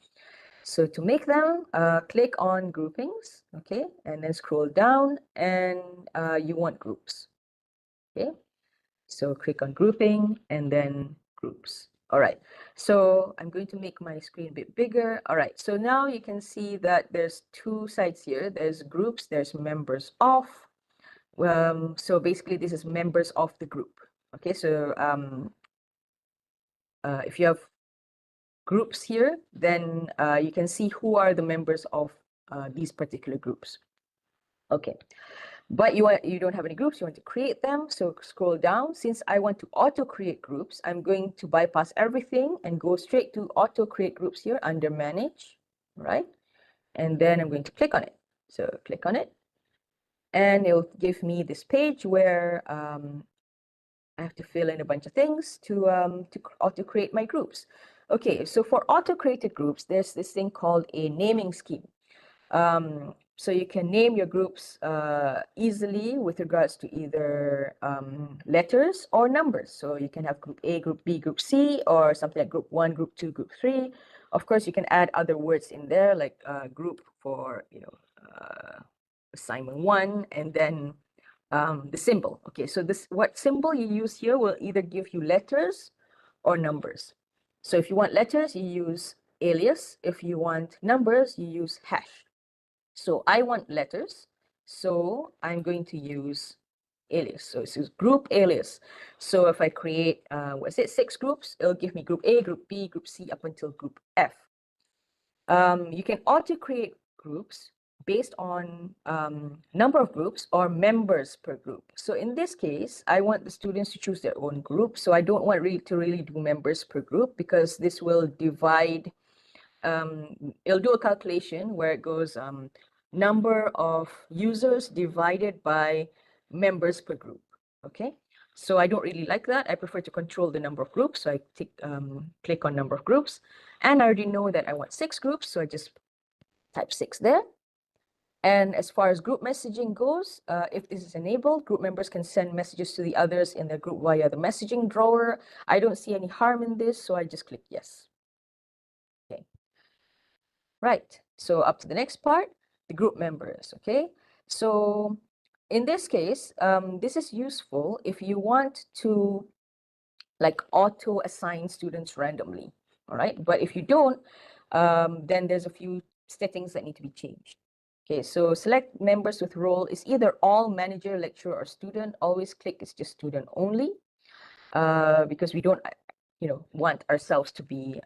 So to make them, click on Groupings. Okay, and then scroll down, and you want groups. Okay, so click on Grouping and then Groups. All right, so I'm going to make my screen a bit bigger. All right, so now you can see that there's two sides here. There's groups, there's members of. So basically this is members of the group. Okay, so if you have groups here, then you can see who are the members of these particular groups. Okay, but you don't have any groups, you want to create them. So scroll down. Since I want to auto create groups, I'm going to bypass everything and go straight to auto create groups here under manage, right? And then I'm going to click on it. So click on it, and it'll give me this page where I have to fill in a bunch of things to auto create my groups. Okay, so for auto created groups, there's this thing called a naming scheme. So you can name your groups easily with regards to either letters or numbers. So you can have group A, group B, group C, or something like group 1, group 2, group 3. Of course, you can add other words in there, like group for assignment 1, and then the symbol. Okay, so what symbol you use here will either give you letters or numbers. So if you want letters, you use alias. If you want numbers, you use hash. So I want letters, so I'm going to use alias. So this is group alias. So if I create, 6 groups, it'll give me group A, group B, group C, up until group F. You can auto create groups based on number of groups or members per group. So in this case, I want the students to choose their own group. So I don't want to really do members per group, because this will divide. It'll do a calculation where it goes number of users divided by members per group. Okay, so I don't really like that. I prefer to control the number of groups. So I click on number of groups, and I already know that I want 6 groups. So I just type 6 there. And as far as group messaging goes, if this is enabled, group members can send messages to the others in their group via the messaging drawer. I don't see any harm in this, so I just click yes. Okay. Right, so up to the next part, the group members. Okay, so in this case, this is useful if you want to auto assign students randomly. All right, but if you don't, then there's a few settings that need to be changed. Okay, so select members with role is either all, manager, lecturer, or student. Always click it's just student only, because we don't want ourselves to be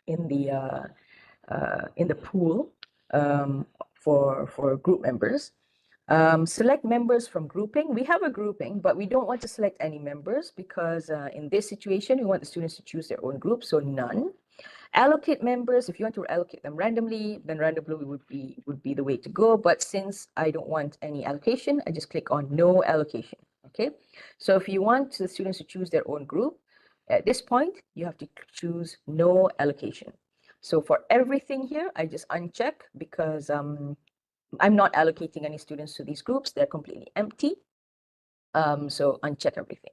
in the pool for group members. Select members from grouping. We have a grouping, but we don't want to select any members, because in this situation, we want the students to choose their own group, so none. Allocate members. If you want to allocate them randomly, then randomly would be the way to go. But since I don't want any allocation, I just click on no allocation. Okay, so if you want the students to choose their own group, at this point, you have to choose no allocation. So for everything here, I just uncheck, because I'm not allocating any students to these groups. They're completely empty. So uncheck everything.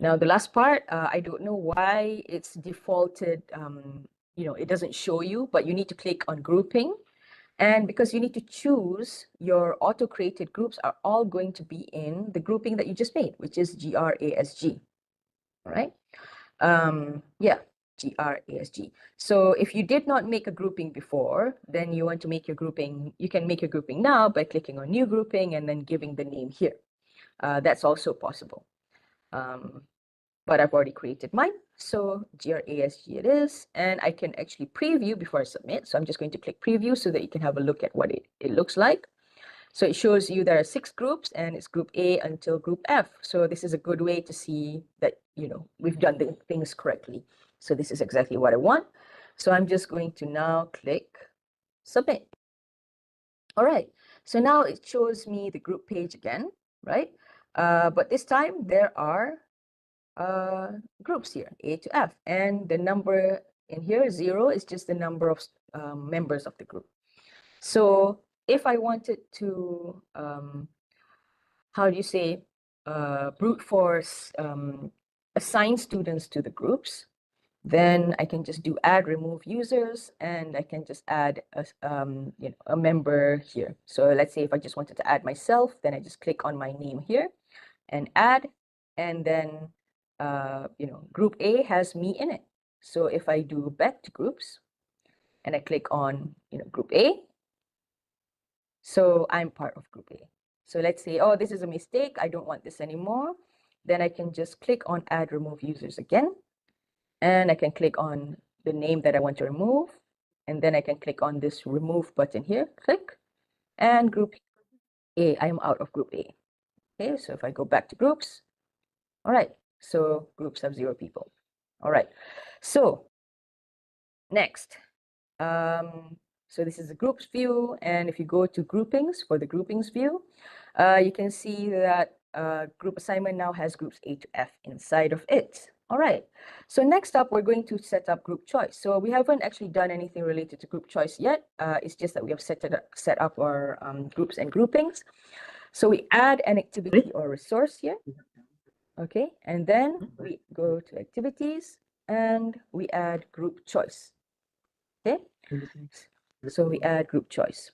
Now, the last part, I don't know why it's defaulted, it doesn't show you, but you need to click on grouping. And because you need to choose, your auto-created groups are all going to be in the grouping that you just made, which is GRASG. All right. Yeah. GRASG. So if you did not make a grouping before, then you want to make your grouping, you can make your grouping now by clicking on new grouping and then giving the name here. That's also possible. But I've already created mine. So GRASG it is, and I can actually preview before I submit. So I'm just going to click preview so that you can have a look at what it looks like. So it shows you there are 6 groups and it's group A until group F. So this is a good way to see that, you know, we've done the things correctly. So this is exactly what I want. So I'm just going to now click submit. All right. So now it shows me the group page again, right? But this time there are groups here, A to F, and the number in here, 0, is just the number of members of the group. So if I wanted to, how do you say, brute force, assign students to the groups, then I can just do add remove users, and I can just add a, you know, a member here. So let's say if I just wanted to add myself, then I just click on my name here and add, and then you know, group A has me in it. So if I do back to groups and I click on, you know, group A, so I'm part of group A. So let's say, oh, this is a mistake, I don't want this anymore. Then I can just click on add remove users again, and I can click on the name that I want to remove, and then I can click on this remove button here, click, and group A, I'm out of group A. Okay, so if I go back to groups, all right, so groups have 0 people. All right, so next, so this is the groups view, and if you go to groupings, for the groupings view, you can see that group assignment now has groups A to F inside of it. All right, so next up, we're going to set up group choice. So we haven't actually done anything related to group choice yet. It's just that we have set up our groups and groupings. So we add an activity or resource here. Okay, and then we go to activities and we add group choice. Okay, so we add group choice.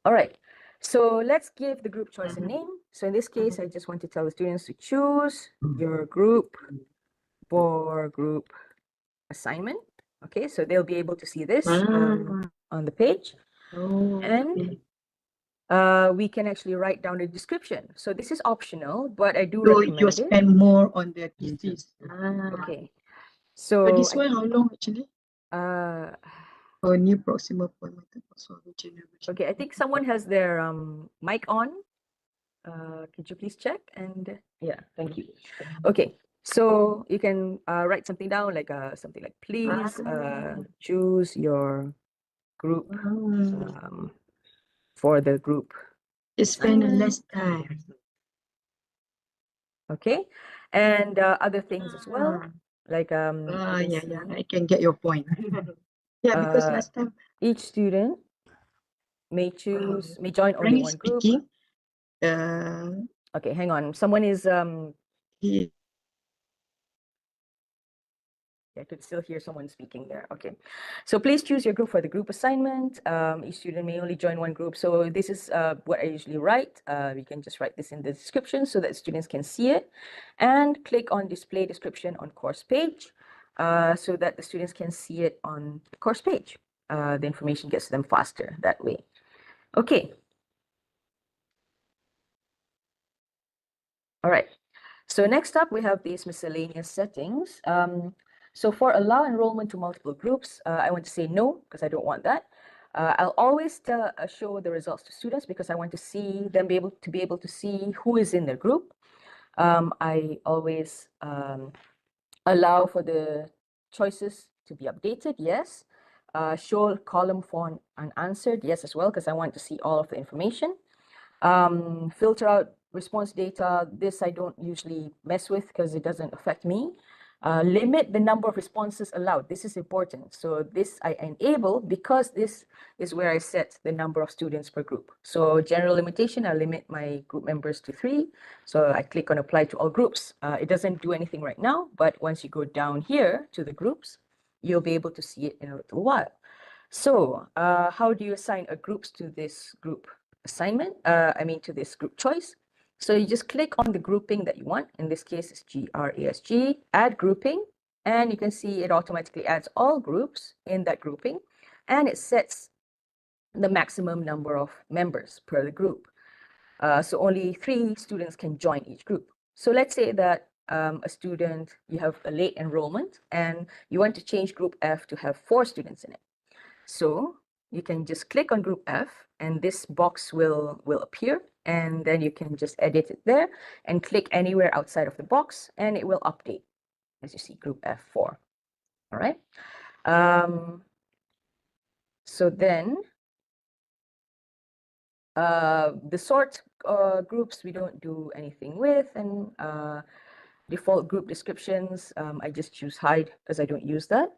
All right, so let's give the group choice a name. So in this case, I just want to tell the students to choose your group for group assignment. Okay, so they'll be able to see this on the page. And we can actually write down the description. So this is optional, but I do recommend you it. spend more on the thesis. Okay, so But this one, how long actually? uh, For new proximal point method also generation. okay, I think someone has their mic on. Could you please check? And yeah, thank you. Okay, so you can write something down like something like, please choose your group for the group. Just spend less time. Okay, and other things as well, like Yeah, I can get your point. Yeah, because last time, each student may join only frankly one group. speaking, Okay, hang on. Someone is he I could still hear someone speaking there. Okay, so please choose your group for the group assignment. Each student may only join one group. So this is what I usually write. You can just write this in the description so that students can see it, and click on display description on course page so that the students can see it on the course page. The information gets to them faster that way. Okay. All right. So next up, we have these miscellaneous settings. So for allow enrollment to multiple groups, I want to say no, because I don't want that. I'll always show the results to students because I want to see them be able to see who is in their group. I always allow for the choices to be updated, yes. Show column for unanswered, yes as well, because I want to see all of the information. Filter out response data. This I don't usually mess with because it doesn't affect me. Limit the number of responses allowed. This is important. So this I enable because this is where I set the number of students per group. So general limitation, I limit my group members to 3. So I click on apply to all groups. It doesn't do anything right now, but once you go down here to the groups, you'll be able to see it in a little while. So how do you assign a groups to this group assignment? To this group choice. So you just click on the grouping that you want. In this case, it's GRASG, add grouping. And you can see it automatically adds all groups in that grouping, and it sets the maximum number of members per the group. So only 3 students can join each group. So let's say that a student, you have a late enrollment and you want to change group F to have 4 students in it. So you can just click on group F and this box will appear, and then you can just edit it there and click anywhere outside of the box and it will update, as you see, group F4. All right. So then the sort groups we don't do anything with, and default group descriptions, I just choose hide because I don't use that.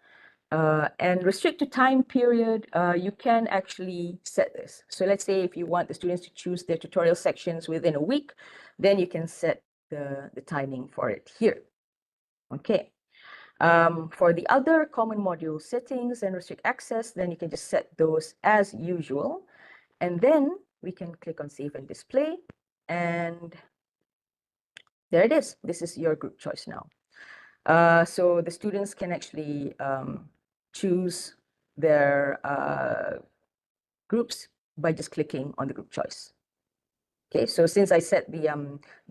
And restrict to time period, you can actually set this. So let's say if you want the students to choose their tutorial sections within a week, then you can set the timing for it here. Okay. For the other common module settings and restrict access, then you can just set those as usual. And then we can click on save and display, and there it is. This is your group choice now. So the students can actually choose their groups by just clicking on the group choice. Okay, so since I set the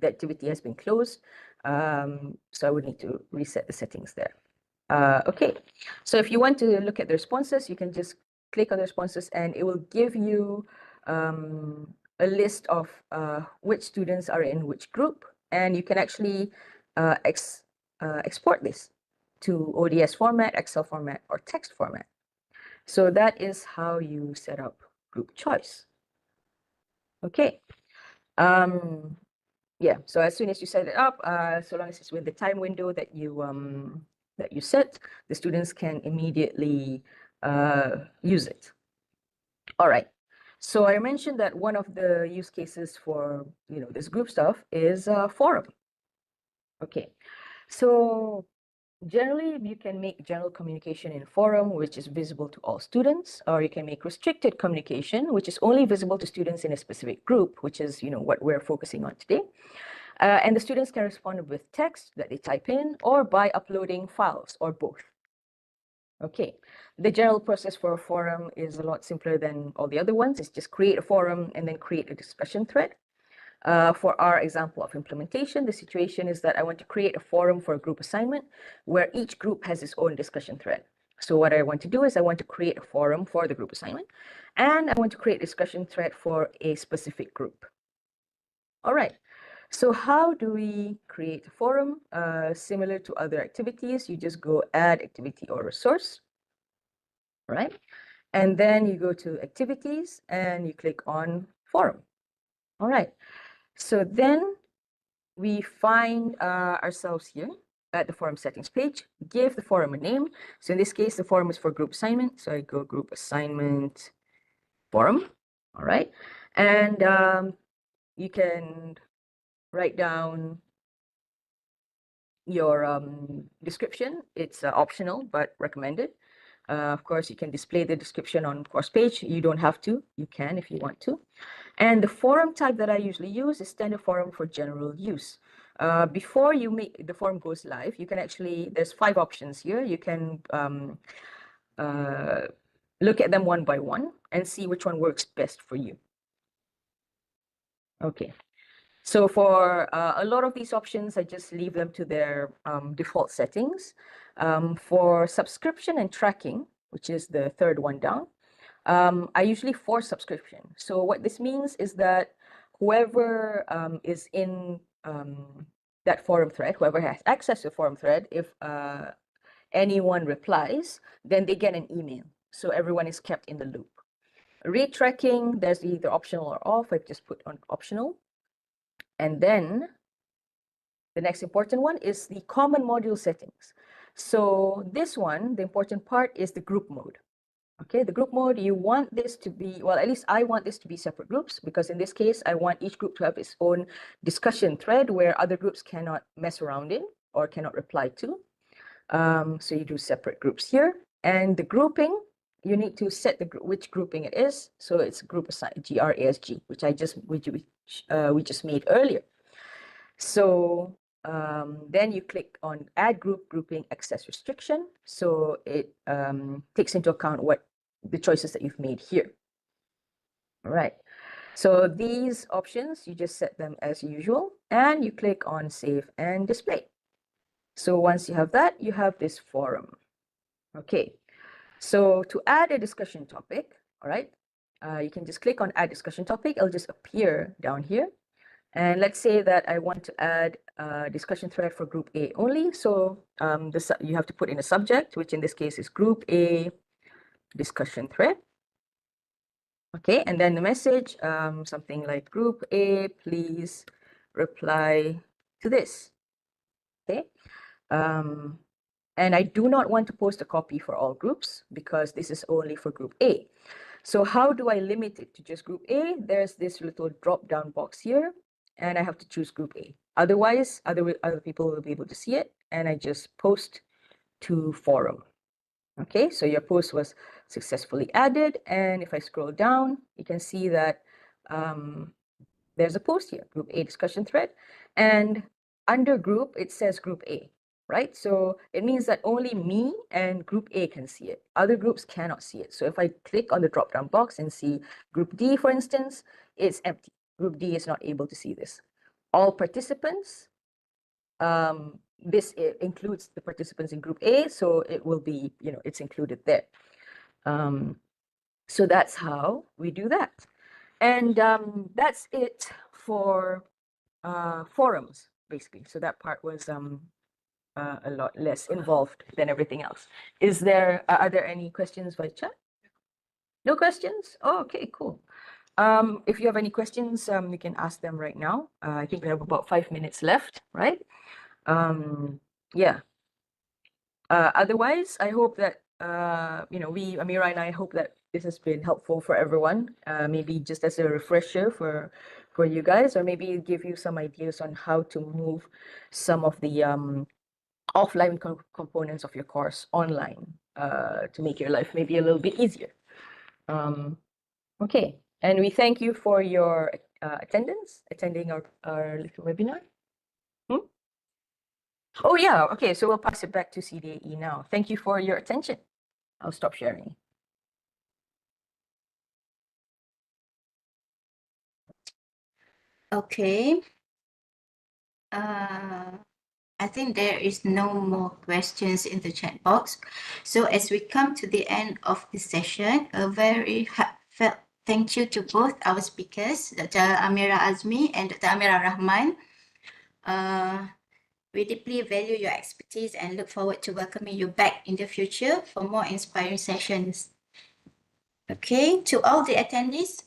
activity has been closed, so I would need to reset the settings there. Okay, so if you want to look at the responses, you can just click on the responses and it will give you a list of which students are in which group, and you can actually export this to ODS format, Excel format, or text format. So that is how you set up group choice. Okay. Yeah, so as soon as you set it up, so long as it's with the time window that you set, the students can immediately use it. All right. So I mentioned that one of the use cases for this group stuff is forum. Okay. So generally, you can make general communication in forum, which is visible to all students, or you can make restricted communication, which is only visible to students in a specific group, which is what we're focusing on today. And the students can respond with text that they type in or by uploading files or both. Okay, the general process for a forum is a lot simpler than all the other ones. It's just create a forum and then create a discussion thread. For our example of implementation, the situation is that I want to create a forum for a group assignment where each group has its own discussion thread. So what I want to do is I want to create a forum for the group assignment, and I want to create a discussion thread for a specific group. All right. So how do we create a forum? Similar to other activities, you just go add activity or resource, right? And then you go to activities and you click on forum. All right. So then we find ourselves here at the forum settings page, give the forum a name. So in this case, the forum is for group assignment. So I go group assignment forum. All right. And you can write down your description. It's optional, but recommended. Of course, you can display the description on course page. You don't have to. You can if you want to. And the forum type that I usually use is standard forum for general use. Before you make the forum goes live, you can actually, there's 5 options here. You can look at them one by one and see which one works best for you. Okay. So for a lot of these options, I just leave them to their default settings. For subscription and tracking, which is the third one down, I usually force subscription. So what this means is that whoever is in that forum thread, whoever has access to the forum thread, if anyone replies, then they get an email. So everyone is kept in the loop. Read tracking, there's either optional or off. I've just put on optional. And then the next important one is the common module settings. So this one, the important part is the group mode. Okay, the group mode, you want this to be, well, at least I want this to be separate groups, because in this case, I want each group to have its own discussion thread where other groups cannot mess around in or cannot reply to. So you do separate groups here. And the grouping, you need to set which grouping it is. So it's group assigned GRASG, which we just made earlier. So then you click on Add Group Grouping Access Restriction. So it takes into account what the choices that you've made here. All right. So these options, you just set them as usual, and you click on Save and Display. So once you have that, you have this forum. Okay. So to add a discussion topic, all right, you can just click on Add Discussion Topic. It'll just appear down here. And let's say that I want to add a discussion thread for Group A only. So you have to put in a subject, which in this case is Group A discussion thread. Okay, and then the message, something like Group A, please reply to this. Okay, and I do not want to post a copy for all groups because this is only for Group A. So how do I limit it to just Group A? There's this little drop-down box here, and I have to choose Group A. Otherwise, other people will be able to see it, and I just post to forum. Okay, so your post was successfully added, and if I scroll down, you can see that there's a post here, Group A discussion thread, and under group, it says Group A, right? So it means that only me and Group A can see it. Other groups cannot see it. So if I click on the drop-down box and see Group D, for instance, it's empty. Group D is not able to see this. All participants, this includes the participants in Group A, so it will be, it's included there. So that's how we do that. And that's it for forums, basically. So that part was a lot less involved than everything else. Are there any questions by chat? No questions? Oh, okay, cool. If you have any questions, you can ask them right now. I think we have about 5 minutes left, right? Yeah. Otherwise, I hope that, Amira and I hope that this has been helpful for everyone. Maybe just as a refresher for you guys, or maybe give you some ideas on how to move some of the offline components of your course online to make your life maybe a little bit easier. Okay, and we thank you for your attendance, attending our little webinar. Oh yeah, okay, so we'll pass it back to CDAE now. Thank you for your attention. I'll stop sharing. Okay. I think there is no more questions in the chat box. So as we come to the end of the session, a very heartfelt thank you to both our speakers, Dr. Amira Azmi and Dr. Amira Rahman. We deeply value your expertise and look forward to welcoming you back in the future for more inspiring sessions. Okay, to all the attendees,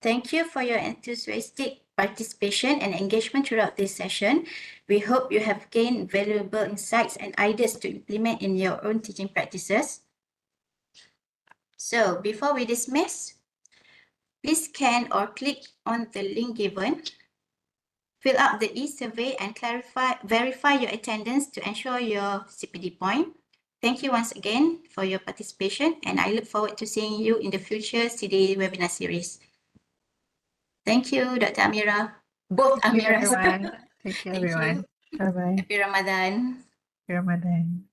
thank you for your enthusiastic participation and engagement throughout this session. We hope you have gained valuable insights and ideas to implement in your own teaching practices. So before we dismiss, please scan or click on the link given. Fill out the e-survey and verify your attendance to ensure your CPD point. Thank you once again for your participation, and I look forward to seeing you in the future CDAE webinar series. Thank you, Dr. Amira. Both Thank you, Amiras. everyone. Thank you, everyone. Bye-bye. Happy Ramadan. Happy Ramadan.